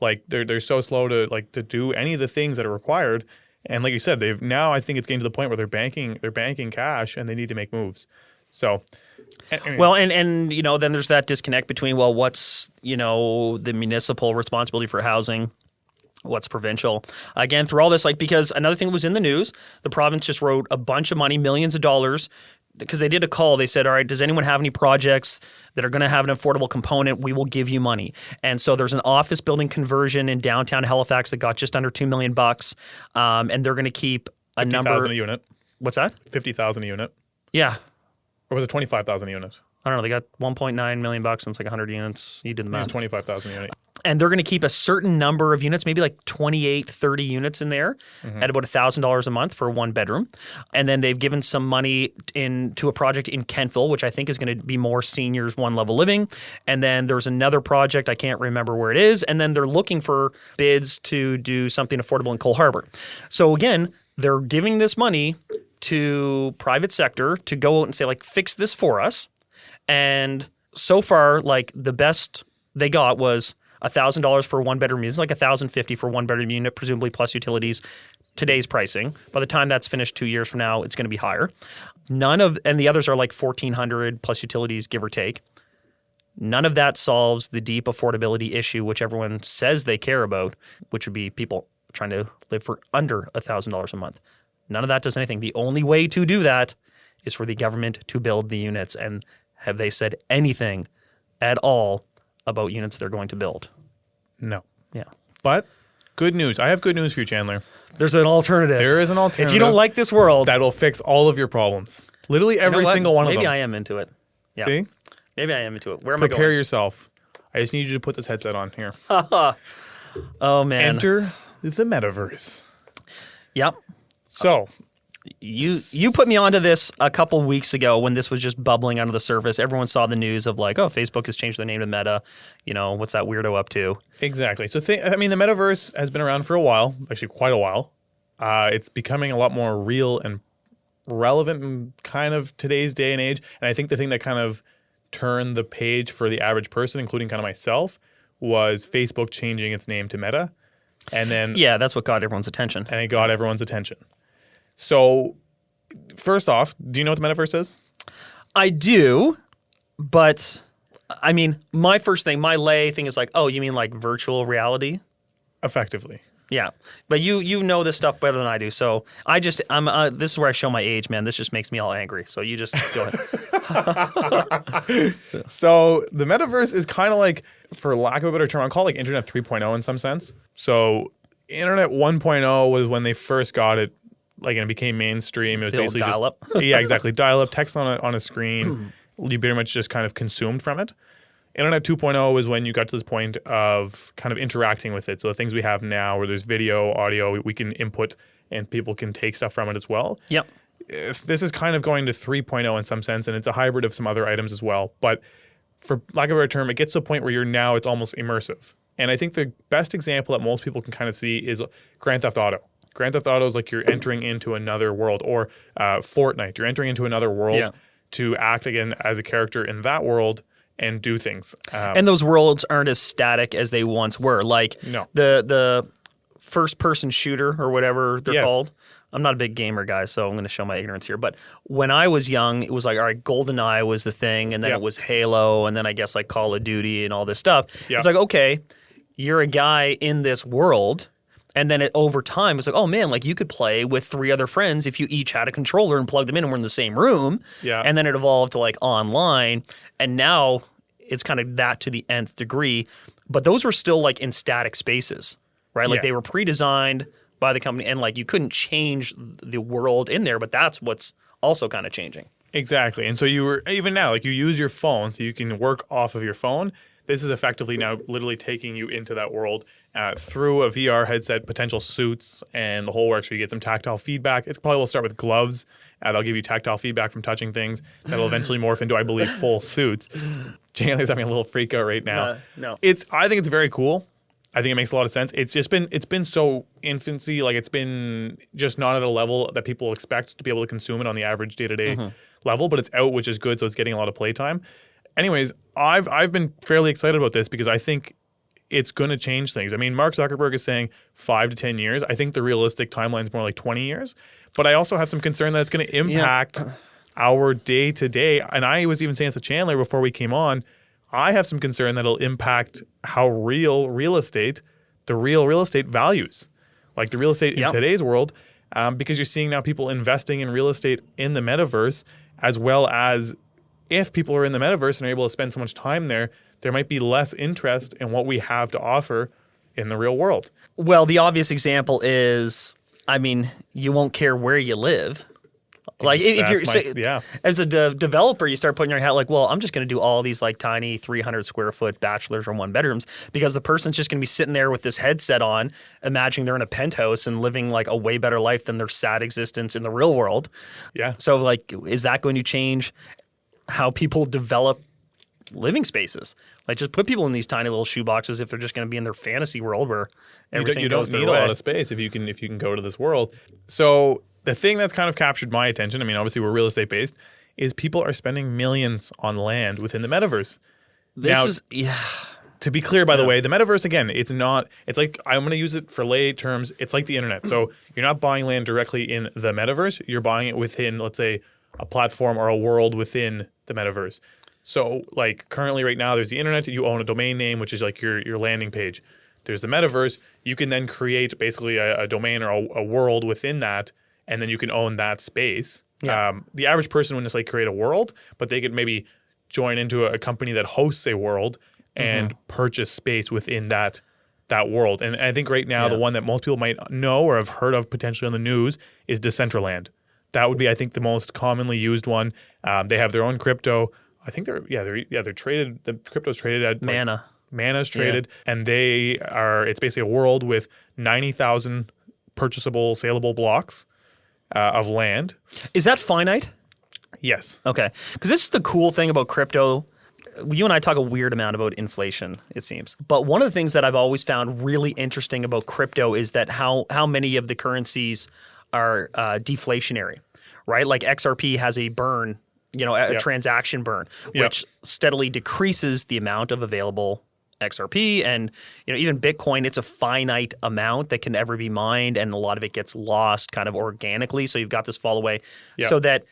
Like, they're so slow to do any of the things that are required. And like you said, I think it's getting to the point where they're banking cash and they need to make moves. So, anyways. Well, and then there's that disconnect between, well, what's, the municipal responsibility for housing, what's provincial. Again, through all this, because another thing that was in the news, the province just wrote a bunch of money, millions of dollars, because they did a call. They said, all right, does anyone have any projects that are going to have an affordable component? We will give you money. And so there's an office building conversion in downtown Halifax that got just under $2 million. And they're going to keep a number. 50,000 a unit. What's that? 50,000 a unit. Yeah. Or was it 25,000 a unit? I don't know. They got $1.9 million and it's like 100 units. You did the math. It's 25,000 a unit. And they're going to keep a certain number of units, maybe like 28, 30 units in there at about $1,000 a month for one bedroom. And then they've given some money to a project in Kentville, which I think is going to be more seniors one level living. And then there's another project, I can't remember where it is. And then they're looking for bids to do something affordable in Cole Harbour. So again, they're giving this money to private sector to go out and say, fix this for us. And so far, the best they got was $1,000 for one bedroom unit. It's like $1,050 for one bedroom unit, presumably plus utilities. Today's pricing. By the time that's finished 2 years from now, it's going to be higher. And the others are like $1,400 plus utilities, give or take. None of that solves the deep affordability issue, which everyone says they care about, which would be people trying to live for under $1,000 a month. None of that does anything. The only way to do that is for the government to build the units. And have they said anything at all about units they're going to build? No. Yeah. But good news. I have good news for you, Chandler. There's an alternative. There is an alternative. If you don't like this world, that will fix all of your problems. Literally every single one of them. Maybe I am into it. Yeah. See? Maybe I am into it. Where am I going? Prepare yourself. I just need you to put this headset on here. Oh, man. Enter the Metaverse. Yep. So, you put me onto this a couple weeks ago when this was just bubbling under the surface. Everyone saw the news of Facebook has changed their name to Meta. What's that weirdo up to? Exactly. So the Metaverse has been around for a while, actually quite a while. It's becoming a lot more real and relevant in kind of today's day and age. And I think the thing that kind of turned the page for the average person, including kind of myself, was Facebook changing its name to Meta. And then Yeah, that's what got everyone's attention. and it got everyone's attention. So first off, do you know what the Metaverse is? I do, but I mean, my first thing, my lay thing is like, oh, you mean like virtual reality? Effectively. Yeah, but you know this stuff better than I do. So this is where I show my age, man. This just makes me all angry. So you just go ahead. So the Metaverse is kind of like, for lack of a better term, I'll call it like Internet 3.0 in some sense. So Internet 1.0 was when they first got it, like, and it became mainstream. It was The old basically just dial-up. yeah, exactly, dial-up, text on a screen. You pretty much just kind of consumed from it. Internet 2.0 is when you got to this point of kind of interacting with it. So the things we have now, where there's video, audio, we can input, and people can take stuff from it as well. Yep. This is kind of going to 3.0 in some sense, and it's a hybrid of some other items as well. But for lack of a better term, it gets to a point where it's almost immersive. And I think the best example that most people can kind of see is Grand Theft Auto. Grand Theft Auto is like you're entering into another world, or Fortnite. You're entering into another world to act again as a character in that world and do things. And those worlds aren't as static as they once were. Like No. the first-person shooter or whatever they're Yes. called. I'm not a big gamer guy, so I'm going to show my ignorance here. But when I was young, it was like, all right, GoldenEye was the thing, and then it was Halo, and then I guess like Call of Duty and all this stuff. It's like, okay, you're a guy in this world, and then over time, it's like, oh man, like you could play with 3 other friends if you each had a controller and plugged them in and were in the same room. Yeah. And then it evolved to like online, and now it's kind of that to the nth degree. But those were still like in static spaces, right? Like Yeah. they were pre-designed by the company, and like you couldn't change the world in there, but that's what's also kind of changing. Exactly. And so you were, even now, like you use your phone so you can work off of your phone. This is effectively now literally taking you into that world through a VR headset, potential suits, and the whole works where you get some tactile feedback. It's probably will start with gloves. They'll give you tactile feedback from touching things. That'll eventually morph into, I believe, full suits. Chandler's having a little freak out right now. No. I think it's very cool. I think it makes a lot of sense. It's been so infancy, like it's been just not at a level that people expect to be able to consume it on the average day-to-day level, but it's out, which is good, so it's getting a lot of playtime. Anyways, I've been fairly excited about this because I think it's going to change things. I mean, Mark Zuckerberg is saying 5 to 10 years. I think the realistic timeline is more like 20 years. But I also have some concern that it's going to impact our day-to-day. And I was even saying this to Chandler before we came on, I have some concern that it'll impact how the real real estate values, like the real estate in today's world, because you're seeing now people investing in real estate in the metaverse, as well as if people are in the metaverse and are able to spend so much time there, there might be less interest in what we have to offer in the real world. Well, the obvious example is, I mean, you won't care where you live. Like if you're as a developer, you start putting your hat like, well, I'm just going to do all these like tiny 300 square foot bachelors or 1 bedrooms because the person's just going to be sitting there with this headset on, imagining they're in a penthouse and living like a way better life than their sad existence in the real world. Yeah. So like, is that going to change how people develop living spaces? Like just put people in these tiny little shoe boxes if they're just going to be in their fantasy world where everything goes their way. You don't need a lot of space if you can go to this world. So the thing that's kind of captured my attention, I mean, obviously we're real estate based, is people are spending millions on land within the metaverse. To be clear, by the way, the metaverse, again, it's like, I'm going to use it for lay terms, it's like the internet. So you're not buying land directly in the metaverse, you're buying it within, let's say, a platform or a world within the metaverse. So like currently right now, there's the internet, you own a domain name, which is like your landing page. There's the metaverse, you can then create basically a domain or a world within that, and then you can own that space. Yeah. The average person wouldn't necessarily create a world, but they could maybe join into a company that hosts a world and purchase space within that world. And I think right now, the one that most people might know or have heard of potentially on the news is Decentraland. That would be, I think, the most commonly used one. They have their own crypto. I think they're traded. The crypto's traded at Mana. Mana's traded, and it's basically a world with 90,000 purchasable, saleable blocks of land. Is that finite? Yes. Okay. Because this is the cool thing about crypto. you and I talk a weird amount about inflation, it seems. But one of the things that I've always found really interesting about crypto is that how many of the currencies are deflationary, right? Like XRP has a burn, a transaction burn, which steadily decreases the amount of available XRP. And even Bitcoin, it's a finite amount that can ever be mined, and a lot of it gets lost kind of organically. So you've got this fall away, so that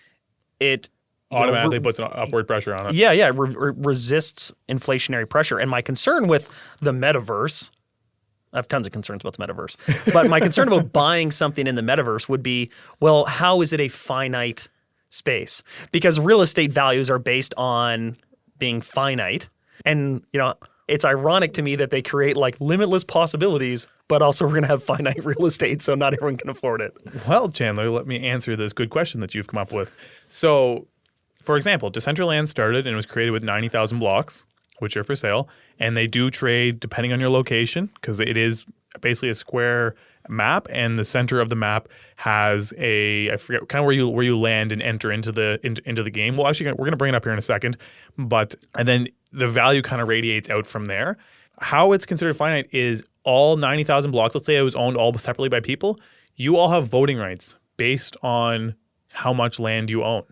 it automatically puts an upward pressure on it. Yeah, resists inflationary pressure. And my concern with the Metaverse, I have tons of concerns about the Metaverse, but my concern about buying something in the Metaverse would be, well, how is it a finite space? Because real estate values are based on being finite. And, it's ironic to me that they create like limitless possibilities, but also we're going to have finite real estate, so not everyone can afford it. Well, Chandler, let me answer this good question that you've come up with. So, for example, Decentraland started and was created with 90,000 blocks, which are for sale, and they do trade depending on your location, because it is basically a square map, and the center of the map has I forget kind of where you land and enter into the game. Well, actually, we're going to bring it up here in a second, and then the value kind of radiates out from there. How it's considered finite is all 90,000 blocks. Let's say it was owned all separately by people. You all have voting rights based on how much land you own.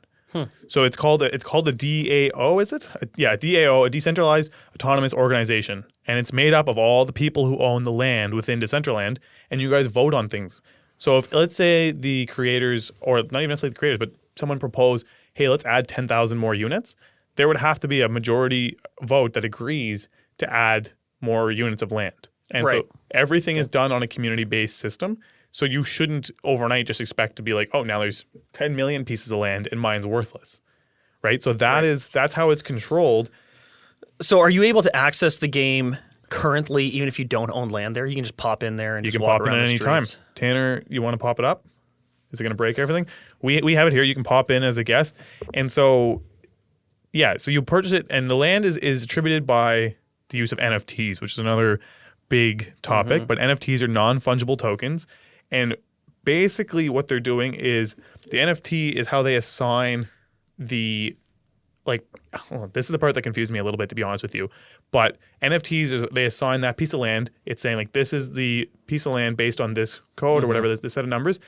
So it's called a DAO, is it? DAO, a decentralized autonomous organization. And it's made up of all the people who own the land within Decentraland, and you guys vote on things. So if, let's say, the creators, or not even necessarily the creators, but someone proposed, hey, let's add 10,000 more units, there would have to be a majority vote that agrees to add more units of land. And so everything is done on a community-based system. So you shouldn't overnight just expect to be like, oh, now there's 10 million pieces of land and mine's worthless, right? So that's how it's controlled. So are you able to access the game currently, even if you don't own land there? You can just pop in there and you just can walk pop in around at the any time. streets. Tanner, you want to pop it up? Is it going to break everything? We have it here. You can pop in as a guest. And so, so you purchase it, and the land is attributed by the use of NFTs, which is another big topic. But NFTs are non-fungible tokens. And basically what they're doing is the NFT is how they assign this is the part that confused me a little bit, to be honest with you. But NFTs is they assign that piece of land. It's saying like, this is the piece of land based on this code or whatever, this set of numbers.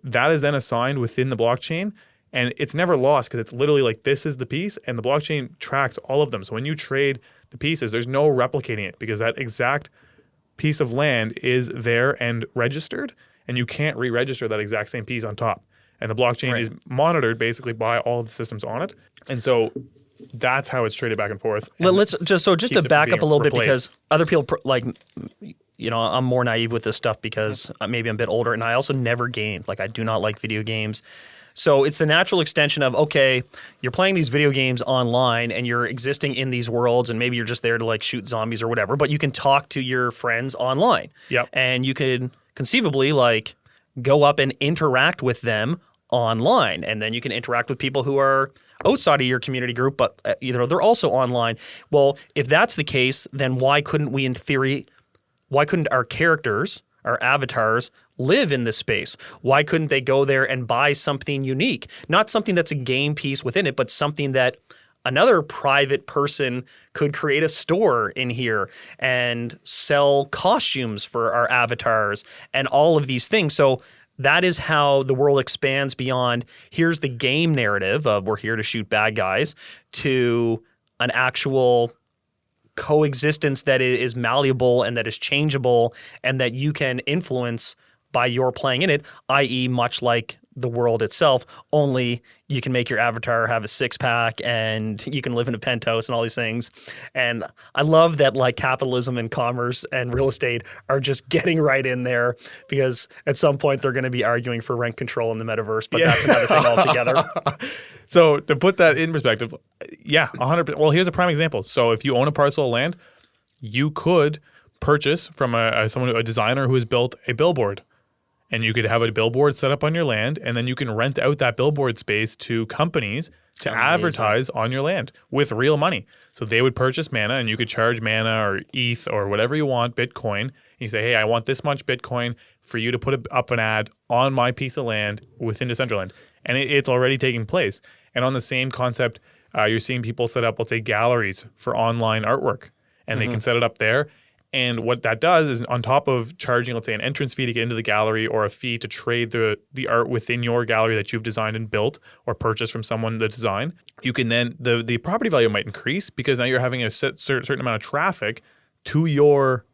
That is then assigned within the blockchain, and it's never lost because it's literally like, this is the piece, and the blockchain tracks all of them. So when you trade the pieces, there's no replicating it, because that exact piece of land is there and registered, and you can't re-register that exact same piece on top. And the blockchain is monitored basically by all of the systems on it. And so that's how it's traded back and forth. Let's just to back up a little bit, because other people I'm more naive with this stuff because maybe I'm a bit older, and I also never gamed. Like, I do not like video games. So it's the natural extension of, okay, you're playing these video games online and you're existing in these worlds, and maybe you're just there to like shoot zombies or whatever, but you can talk to your friends online. Yep. And you could conceivably like go up and interact with them online, and then you can interact with people who are outside of your community group, but they're also online. Well, if that's the case, then why couldn't our characters, our avatars, live in this space? Why couldn't they go there and buy something unique? Not something that's a game piece within it, but something that another private person could create a store in here and sell costumes for our avatars and all of these things. So that is how the world expands beyond, here's the game narrative of we're here to shoot bad guys, to an actual coexistence that is malleable and that is changeable and that you can influence by your playing in it, i.e. much like the world itself, only you can make your avatar have a six-pack and you can live in a penthouse and all these things. And I love that like capitalism and commerce and real estate are just getting right in there, because at some point they're going to be arguing for rent control in the metaverse, but that's another thing altogether. So to put that in perspective, 100%. Well, here's a prime example. So if you own a parcel of land, you could purchase from a designer who has built a billboard. And you could have a billboard set up on your land, and then you can rent out that billboard space to companies to advertise on your land with real money. So they would purchase mana, and you could charge mana or ETH or whatever you want, Bitcoin. And you say, hey, I want this much Bitcoin for you to put up an ad on my piece of land within Decentraland. And it's already taking place. And on the same concept, You're seeing people set up, let's say, galleries for online artwork, and they can set it up there. And what that does is, on top of charging, let's say, an entrance fee to get into the gallery or a fee to trade the art within your gallery that you've designed and built or purchased from someone to design, you can then, the property value might increase because now you're having a certain amount of traffic to your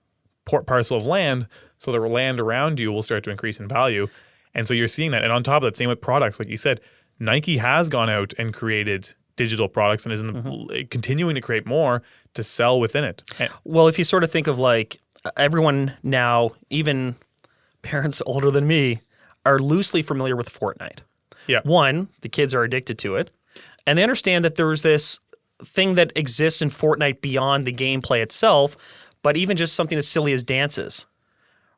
parcel of land, so the land around you will start to increase in value. And so you're seeing that. And on top of that, same with products. Like you said, Nike has gone out and created digital products and is continuing to create more to sell within it. Well, if you sort of think of like everyone now, even parents older than me, are loosely familiar with Fortnite. Yeah. One, the kids are addicted to it, and they understand that there's this thing that exists in Fortnite beyond the gameplay itself, but even just something as silly as dances.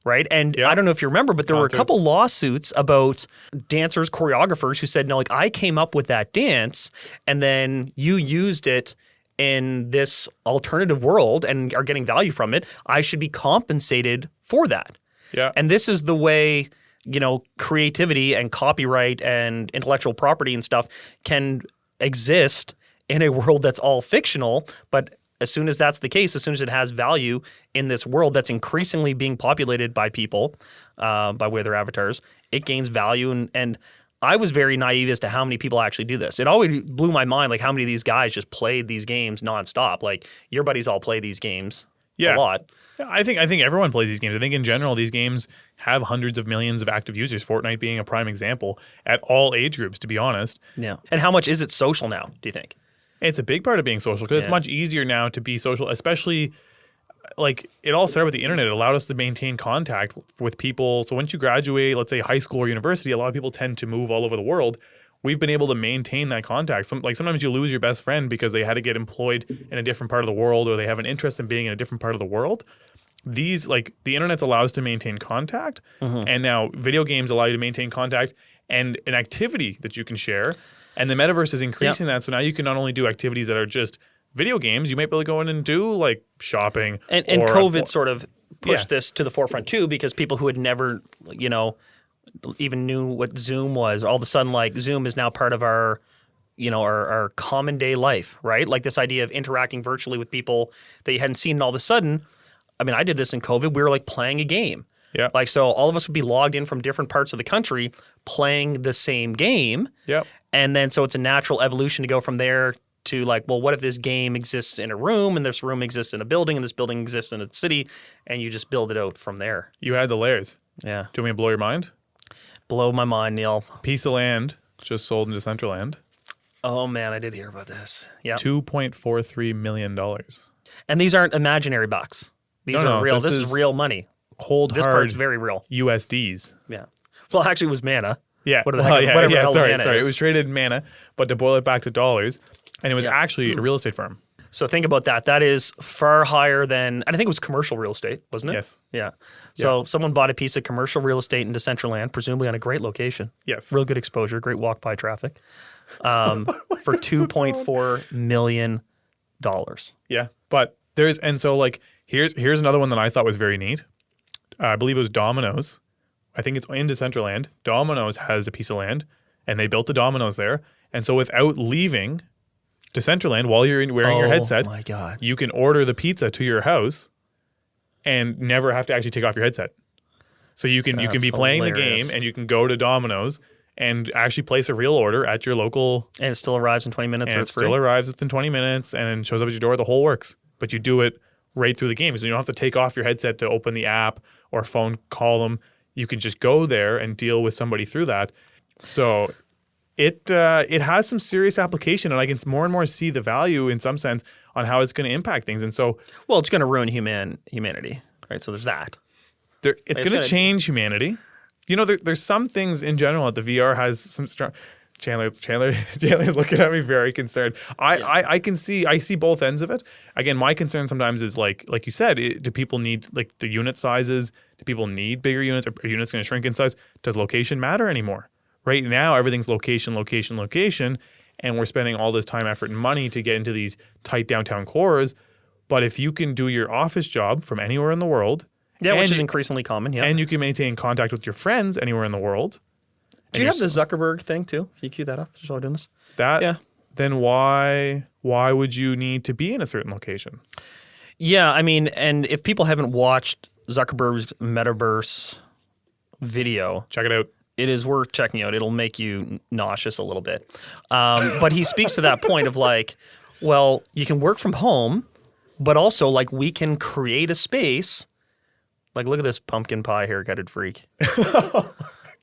Right. And I don't know if you remember, but there were a couple lawsuits about dancers, choreographers who said, no, like I came up with that dance and then you used it in this alternative world and are getting value from it. I should be compensated for that. Yeah. And this is the way, you know, creativity and copyright and intellectual property and stuff can exist in a world that's all fictional, but as soon as that's the case, as soon as it has value in this world that's increasingly being populated by people, by way of their avatars, it gains value. And I was very naive as to how many people actually do this. It always blew my mind, like how many of these guys just played these games nonstop. Like your buddies all play these games a lot. Yeah, I think everyone plays these games. I think in general, these games have hundreds of millions of active users, Fortnite being a prime example, at all age groups, to be honest. Yeah. And how much is it social now, do you think? It's a big part of being social because it's much easier now to be social, especially like it all started with the internet. It allowed us to maintain contact with people. So once you graduate, let's say high school or university, a lot of people tend to move all over the world. We've been able to maintain that contact. Sometimes you lose your best friend because they had to get employed in a different part of the world or they have an interest in being in a different part of the world. These, like the internet's allows us to maintain contact, and now video games allow you to maintain contact and an activity that you can share. And the metaverse is increasing that. So now you can not only do activities that are just video games, you might be able to go in and do like shopping. And COVID sort of pushed this to the forefront too, because people who had never, you know, even knew what Zoom was, all of a sudden like Zoom is now part of our, you know, our common day life, right? Like this idea of interacting virtually with people that you hadn't seen, and all of a sudden, I mean, I did this in COVID. We were like playing a game. Yeah. Like, so all of us would be logged in from different parts of the country playing the same game. Yeah. And then so it's a natural evolution to go from there to like, well, what if this game exists in a room and this room exists in a building and this building exists in a city, and you just build it out from there. You had the layers. Yeah. Do you want me to blow your mind? Blow my mind, Neal. Piece of land just sold into Decentraland. Oh, man, I did hear about this. Yeah. $2.43 million. And these aren't imaginary bucks. These are real. This is real money. Cold, this hard part's very real. USDs. Yeah. Well, actually, it was mana. Yeah. Whatever the hell mana sorry. is. It was traded mana, but to boil it back to dollars, and it was actually a real estate firm. So think about that. That is far higher than, and I think it was commercial real estate, wasn't it? Yes. Yeah. So someone bought a piece of commercial real estate in Decentraland, presumably on a great location. Yes. Real good exposure, great walk-by traffic, for $2.4 million. Yeah. But here's another one that I thought was very neat. I believe it was Domino's. I think it's in Decentraland. Domino's has a piece of land, and they built the Domino's there. And so without leaving Decentraland while you're wearing your headset, my God, you can order the pizza to your house and never have to actually take off your headset. So you can be playing the game, and you can go to Domino's and actually place a real order at your local. And it still arrives in 20 minutes. And or it it's free? still arrives within 20 minutes and shows up at your door. The whole works. But you do it right through the game. So you don't have to take off your headset to open the app or phone call them. You can just go there and deal with somebody through that. So it has some serious application, and I can more and more see the value in some sense on how it's going to impact things. And so, well, it's going to ruin humanity, right? So there's that. It's going to change humanity. You know, there's some things in general that the VR has some strong. Chandler's looking at me very concerned. I see both ends of it. Again, my concern sometimes is like you said, do people need like the unit sizes? Do people need bigger units? Are units going to shrink in size? Does location matter anymore? Right now, everything's location, and we're spending all this time, effort, and money to get into these tight downtown cores. But if you can do your office job from anywhere in the world, which is increasingly common, and you can maintain contact with your friends anywhere in the world. Do you have the Zuckerberg thing too? Can you cue that up? Just while we're doing this. then why would you need to be in a certain location? Yeah, I mean, and if people haven't watched Zuckerberg's Metaverse video, Check it out. it is worth checking out. It'll make you nauseous a little bit. But he speaks to that point of like, well, you can work from home, but also like we can create a space. Like, look at this pumpkin pie haircutted freak.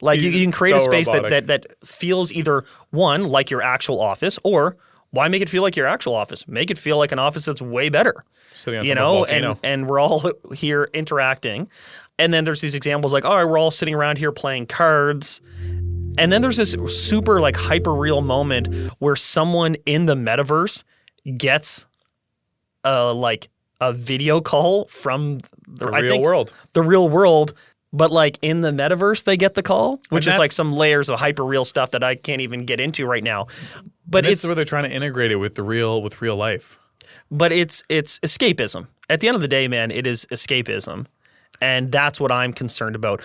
Like you can create a So space robotic. that feels either one, like your actual office, or why make it feel like your actual office? Make it feel like an office that's way better. Sitting on You top of a know, volcano. and we're all here interacting. And then there's these examples like, all right, we're all sitting around here playing cards. And then there's this super like hyper real moment where someone in the metaverse gets like a video call from The real world. The real world, but like in the metaverse they get the call, which is that's- like some layers of hyper real stuff that I can't even get into right now. But This it's is where they're trying to integrate it with real life. but it's escapism. At the end of the day, man, it is escapism. And that's what I'm concerned about.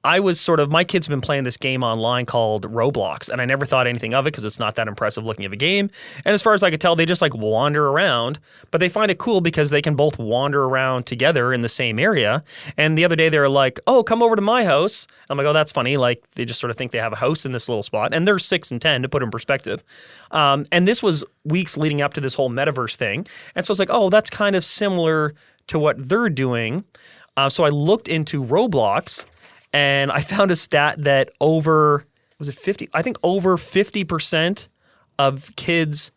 My kids have been playing this game online called Roblox, and I never thought anything of it because it's not that impressive looking of a game. And as far as I could tell, they just like wander around, but they find it cool because they can both wander around together in the same area. And the other day they were like, oh, come over to my house. I'm like, oh, that's funny. Like they just sort of think they have a house in this little spot. And they're 6 and 10 to put in perspective. And this was weeks leading up to this whole metaverse thing. And so it's like, oh, that's kind of similar to what they're doing. So I looked into Roblox, and I found a stat that over 50% of kids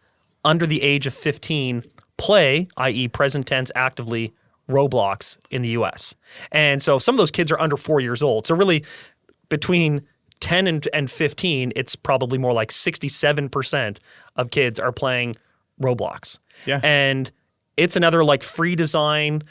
under the age of 15 play, i.e. present tense actively, Roblox in the US. And so some of those kids are under 4 years old. So really between 10 and 15, it's probably more like 67% of kids are playing Roblox. Yeah. And it's another like free design,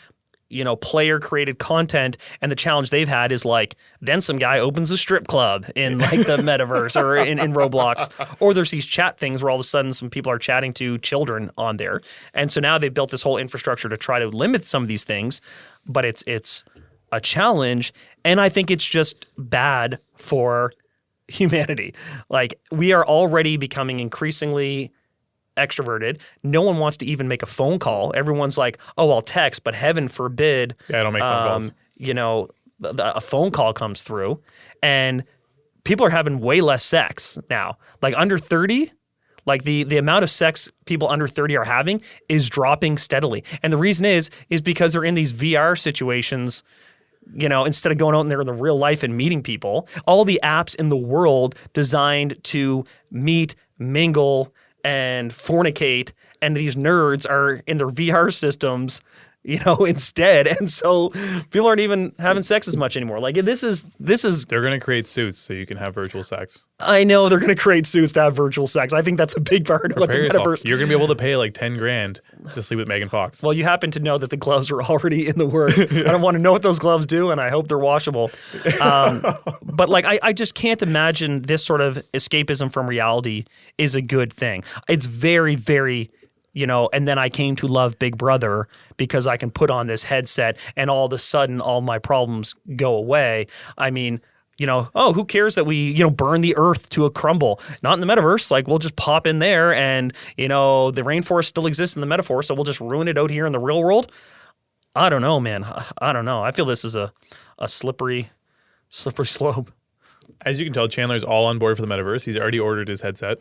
player created content, and the challenge they've had is like then some guy opens a strip club in like the metaverse or in Roblox, or there's these chat things where all of a sudden some people are chatting to children on there, and so now they've built this whole infrastructure to try to limit some of these things, but it's a challenge, and I think it's just bad for humanity. Like we are already becoming increasingly extroverted. No one wants to even make a phone call. Everyone's like, oh, I'll text, but heaven forbid, Yeah, I don't make phone calls. A phone call comes through, and people are having way less sex now. Like under 30, like the amount of sex people under 30 are having is dropping steadily. And the reason is because they're in these VR situations. Instead of going out in there in the real life and meeting people, all the apps in the world designed to meet, mingle, and fornicate, and these nerds are in their VR systems, instead. And so people aren't even having sex as much anymore. Like this is. They're going to create suits so you can have virtual sex. I know they're going to create suits to have virtual sex. I think that's a big part of what the Prepare yourself. metaverse. You're going to be able to pay like $10,000 to sleep with Megan Fox. Well, you happen to know that the gloves are already in the works. I don't want to know what those gloves do, and I hope they're washable. But like, I just can't imagine this sort of escapism from reality is a good thing. It's very, very, and then I came to love Big Brother because I can put on this headset and all of a sudden all my problems go away. I mean, who cares that we, burn the earth to a crumble? Not in the metaverse. Like we'll just pop in there and, the rainforest still exists in the metaphor, so we'll just ruin it out here in the real world. I don't know, man. I don't know. I feel this is a slippery slope. As you can tell, Chandler's all on board for the metaverse. He's already ordered his headset.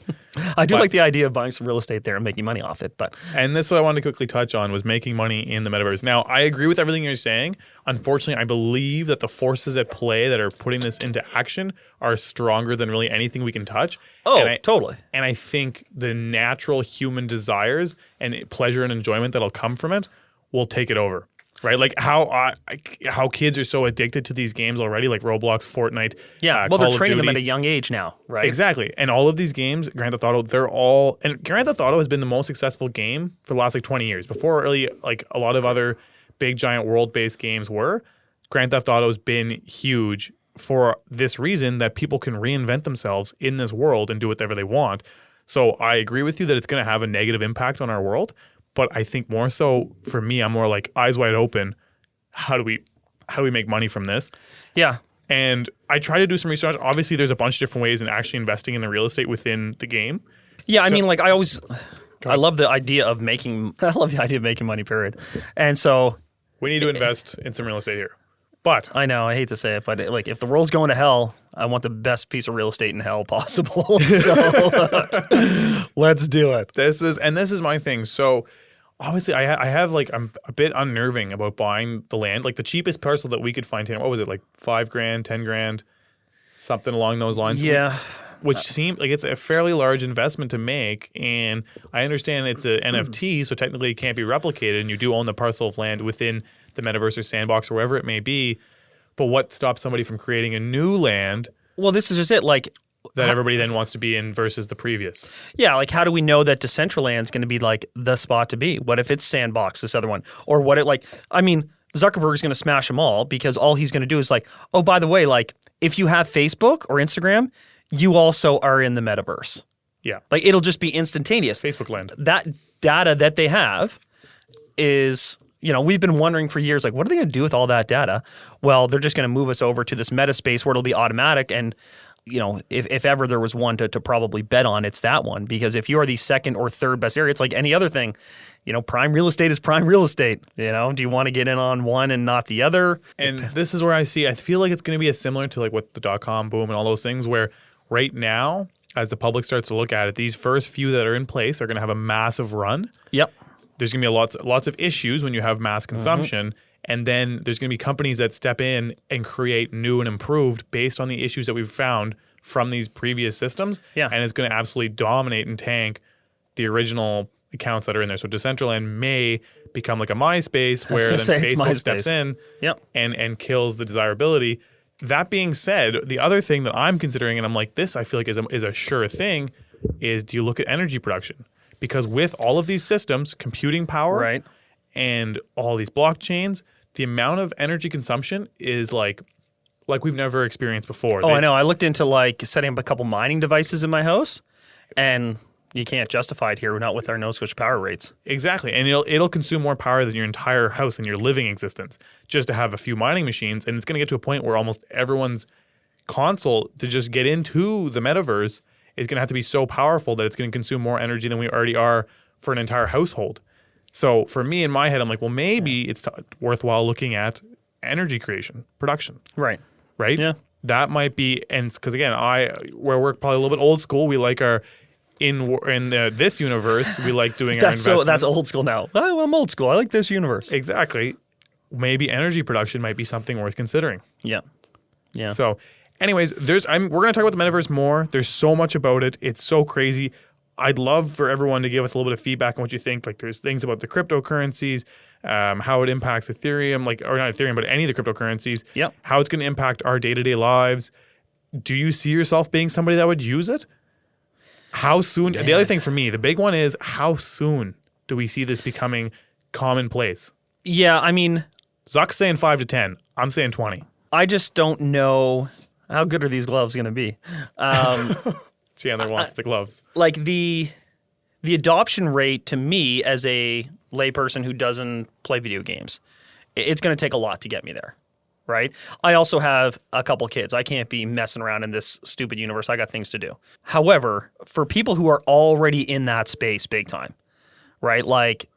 I do like the idea of buying some real estate there and making money off it, but And that's what I wanted to quickly touch on was making money in the metaverse. Now, I agree with everything you're saying. Unfortunately, I believe that the forces at play that are putting this into action are stronger than really anything we can touch. Totally. And I think the natural human desires and pleasure and enjoyment that'll come from it will take it over. Right, like how kids are so addicted to these games already, like Roblox, Fortnite. Yeah, Call they're of training them Duty. at a young age now, right? Exactly, and all of these games, Grand Theft Auto, they're all and Grand Theft Auto has been the most successful game for the last like 20 years. Before really like a lot of other big giant world-based games were, Grand Theft Auto has been huge for this reason that people can reinvent themselves in this world and do whatever they want. So I agree with you that it's going to have a negative impact on our world. But I think more so for me, I'm more like eyes wide open. How do we make money from this? Yeah. And I try to do some research. Obviously, there's a bunch of different ways in actually investing in the real estate within the game. Yeah, I mean, like I love the idea of making money, period. And so We need to invest in some real estate here. But I know, I hate to say it, but like if the world's going to hell, I want the best piece of real estate in hell possible. So let's do it. this is my thing. So obviously I have like, I'm a bit unnerving about buying the land. Like the cheapest parcel that we could find here, what was it, like $5,000, $10,000, something along those lines. Yeah. Which seems like it's a fairly large investment to make, and I understand it's an NFT, so technically it can't be replicated, and you do own the parcel of land within the metaverse or sandbox or wherever it may be. But what stops somebody from creating a new land Well, this is just it. Like, that everybody then wants to be in versus the previous? yeah, like how do we know that Decentraland's going to be like the spot to be? What if it's Sandbox, this other one? Or what it like, I mean, Zuckerberg's going to smash them all because all he's going to do is like, oh, by the way, like if you have Facebook or Instagram, you also are in the metaverse. Yeah. Like it'll just be instantaneous. Facebook land. That data that they have is, you know, we've been wondering for years, like, what are they going to do with all that data? Well, they're just going to move us over to this meta space where it'll be automatic. And, you know, if ever there was one to probably bet on, it's that one. Because if you are the second or third best area, it's like any other thing. You know, prime real estate is prime real estate. You know, do you want to get in on one and not the other? And this is where I feel like it's going to be similar to like what the .com boom and all those things where right now, as the public starts to look at it, these first few that are in place are going to have a massive run. Yep. There's going to be lots of issues when you have mass consumption. And then there's going to be companies that step in and create new and improved based on the issues that we've found from these previous systems. Yeah. And it's going to absolutely dominate and tank the original accounts that are in there. So Decentraland may become like a MySpace where then Facebook steps in Yep. and kills the desirability. That being said, the other thing that I'm considering, and I'm like, this I feel like is a sure thing, is do you look at energy production? Because with all of these systems, computing power Right. and all these blockchains, the amount of energy consumption is like we've never experienced before. Oh, I know. I looked into like setting up a couple mining devices in my house, and you can't justify it here, not with our Nova Scotia power rates. Exactly. And it'll consume more power than your entire house and your living existence just to have a few mining machines. And it's going to get to a point where almost everyone's console to just get into the metaverse is going to have to be so powerful that it's going to consume more energy than we already are for an entire household. So for me, in my head, I'm like, well, maybe it's worthwhile looking at energy creation, production. Right. Right? Yeah. That might be, and because again, where we're probably a little bit old school, we like our this universe, we like doing our investments. That's old school now. Oh, I'm old school. I like this universe. Exactly. Maybe energy production might be something worth considering. Yeah. Yeah. So, anyways, we're going to talk about the metaverse more. There's so much about it. It's so crazy. I'd love for everyone to give us a little bit of feedback on what you think. Like, there's things about the cryptocurrencies, how it impacts Ethereum, or not Ethereum, but any of the cryptocurrencies. Yep. How it's going to impact our day-to-day lives. Do you see yourself being somebody that would use it? How soon? The other thing for me, the big one is how soon do we see this becoming commonplace? Yeah, I mean, Zuck's saying 5 to 10. I'm saying 20. I just don't know how good are these gloves going to be. Chandler wants the gloves. Like the adoption rate to me as a layperson who doesn't play video games, it's going to take a lot to get me there. Right? I also have a couple kids. I can't be messing around in this stupid universe. I got things to do. However, for people who are already in that space big time, right? Like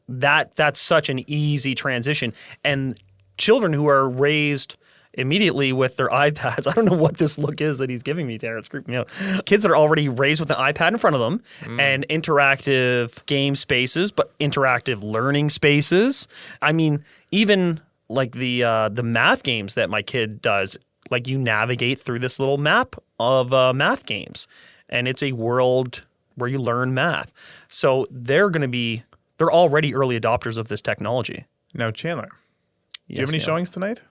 that's such an easy transition. And children who are raised immediately with their iPads, I don't know what this look is that he's giving me there. It's creeping me out. Kids that are already raised with an iPad in front of them and interactive game spaces, but interactive learning spaces. I mean, even like the math games that my kid does, like you navigate through this little map of math games, and it's a world where you learn math. So they're already early adopters of this technology. Now, Chandler, do you have Yes, any Neal. showings tonight?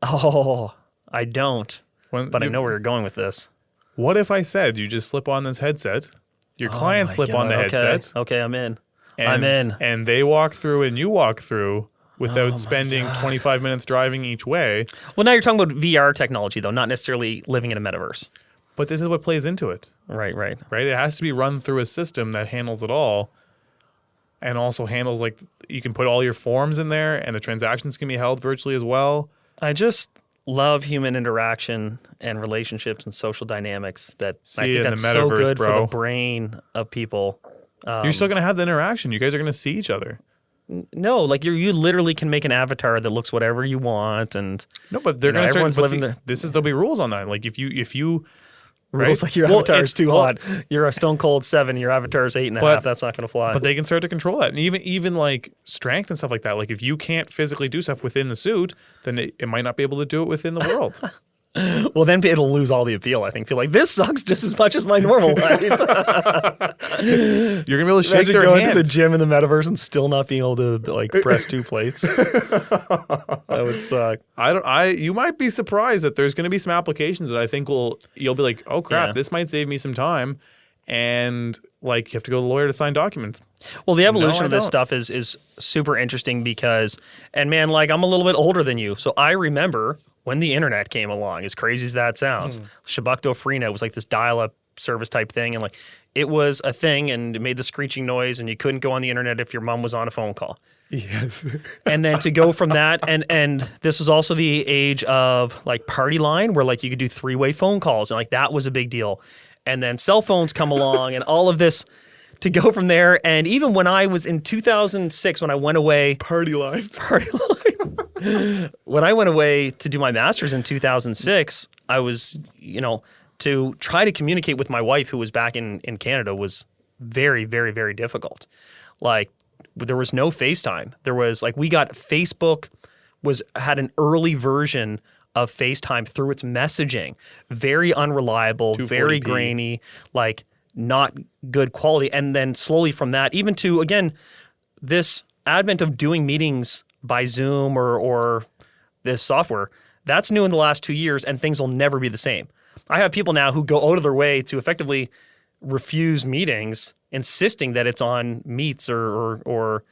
Oh, I don't, but I know where you're going with this. What if I said you just slip on this headset, your clients my slip on the God, okay. headset, Okay, I'm in. and, I'm in. and they walk through and you walk through without spending 25 minutes driving each way. Well, now you're talking about VR technology, though, not necessarily living in a metaverse. But this is what plays into it, Right. right? It has to be run through a system that handles it all and also handles, like, you can put all your forms in there and the transactions can be held virtually as well. love human interaction and relationships and social dynamics. That I See think in the that's so metaverse, good for bro. the brain of people. You're still going to have the interaction. You guys are going to see each other. No, like you literally can make an avatar that looks whatever you want, and No, but they're going to everyone's start. living their There'll be rules on that. Like if you rules right? like your Well, avatar is too well, hot. You're a stone cold 7. Your avatar is 8.5. That's not going to fly. But they can start to control that, and even like strength and stuff like that. Like if you can't physically do stuff within the suit, then it might not be able to do it within the world. Well, then it'll lose all the appeal. I think. Feel like this sucks just as much as my normal life. You're gonna be able to shake Imagine their going hand. to the gym in the metaverse and still not being able to like press 2 plates. That would suck. You might be surprised that there's going to be some applications that I think you'll be like, oh crap, Yeah. this might save me some time, and like you have to go to the lawyer to sign documents. Well, the evolution I of this don't. stuff is super interesting because, and man, like I'm a little bit older than you, so I remember when the internet came along. As crazy as that sounds, Shabakto Freenet was like this dial-up service type thing, and like it was a thing, and it made the screeching noise, and you couldn't go on the internet if your mom was on a phone call. Yes. And then to go from that, and this was also the age of like Party Line, where like you could do 3-way phone calls, and like that was a big deal. And then cell phones come along, and all of this to go from there. And even when I was in 2006, when I went away, Party line. when I went away to do my master's in 2006, I was, to try to communicate with my wife who was back in Canada was very, very, very difficult. Like there was no FaceTime. There was like, we got Facebook had an early version of FaceTime through its messaging. Very unreliable, very 240p. grainy, like not good quality. And then slowly from that, even to, again, this advent of doing meetings by Zoom or this software, that's new in the last 2 years, and things will never be the same. I have people now who go out of their way to effectively refuse meetings, insisting that it's on Meets or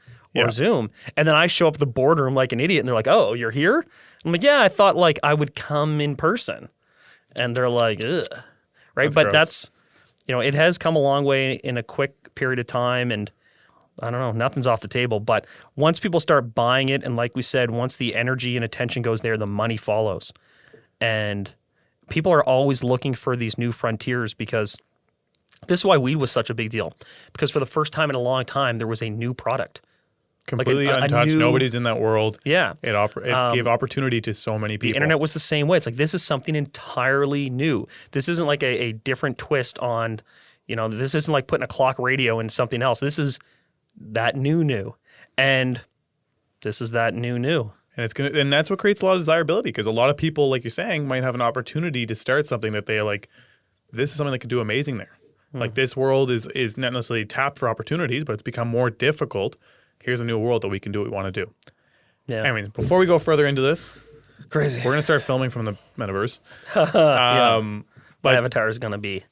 Zoom. And then I show up at the boardroom like an idiot, and they're like, "Oh, you're here?" I'm like, "Yeah, I thought like I would come in person." And they're like, "Ugh." Right? But gross. that's, it has come a long way in a quick period of time, and I don't know, nothing's off the table. But once people start buying it, and like we said, once the energy and attention goes there, the money follows. And people are always looking for these new frontiers, because this is why weed was such a big deal. Because for the first time in a long time, there was a new product. Completely a untouched. new- Nobody's in that world. Yeah. It gave opportunity to so many people. The internet was the same way. It's like, this is something entirely new. This isn't like a different twist on, this isn't like putting a clock radio in something else. This is that new. And this is that new. And that's what creates a lot of desirability, because a lot of people, like you're saying, might have an opportunity to start something that they're like, this is something that could do amazing there. Like this world is not necessarily tapped for opportunities, but it's become more difficult. Here's a new world that we can do what we want to do. Yeah. Anyways, before we go further into this, Crazy. we're going to start filming from the metaverse. My avatar is going to be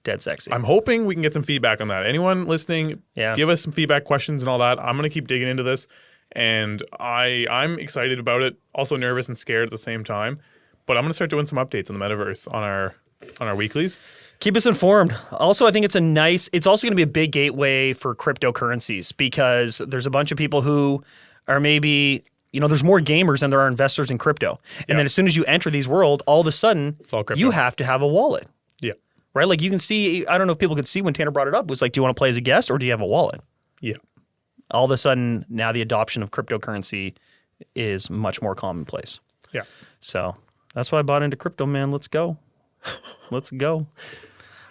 dead sexy. I'm hoping we can get some feedback on that. Anyone listening, Yeah. give us some feedback, questions, and all that. I'm going to keep digging into this, and I'm excited about it. Also nervous and scared at the same time. But I'm going to start doing some updates on the metaverse on our weeklies. Keep us informed. Also, I think it's also going to be a big gateway for cryptocurrencies, because there's a bunch of people who are maybe, there's more gamers than there are investors in crypto. And then as soon as you enter these world, all of a sudden, all crypto. you have to have a wallet, Yeah. right? Like you can see, I don't know if people could see when Tanner brought it up, it was like, do you want to play as a guest or do you have a wallet? Yeah. All of a sudden, now the adoption of cryptocurrency is much more commonplace. Yeah. So that's why I bought into crypto, man. Let's go. Let's go.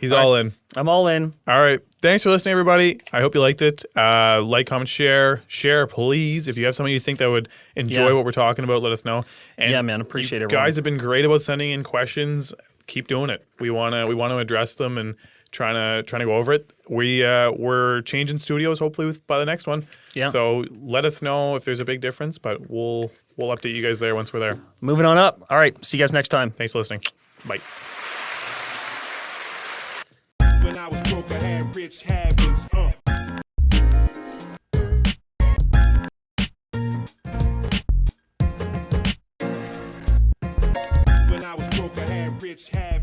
He's all in. I'm all in. All right. Thanks for listening, everybody. I hope you liked it. Like, comment, share. Share, please. If you have somebody you think that would enjoy Yeah. what we're talking about, let us know. And Yeah, man. Appreciate you everyone. guys have been great about sending in questions. Keep doing it. We want to address them and trying to go over it. We're changing studios hopefully by the next one. Yeah. So let us know if there's a big difference, but we'll update you guys there once we're there. Moving on up. All right. See you guys next time. Thanks for listening. Bye. When I was broke, I had rich habits. When I was broke, I had rich habits.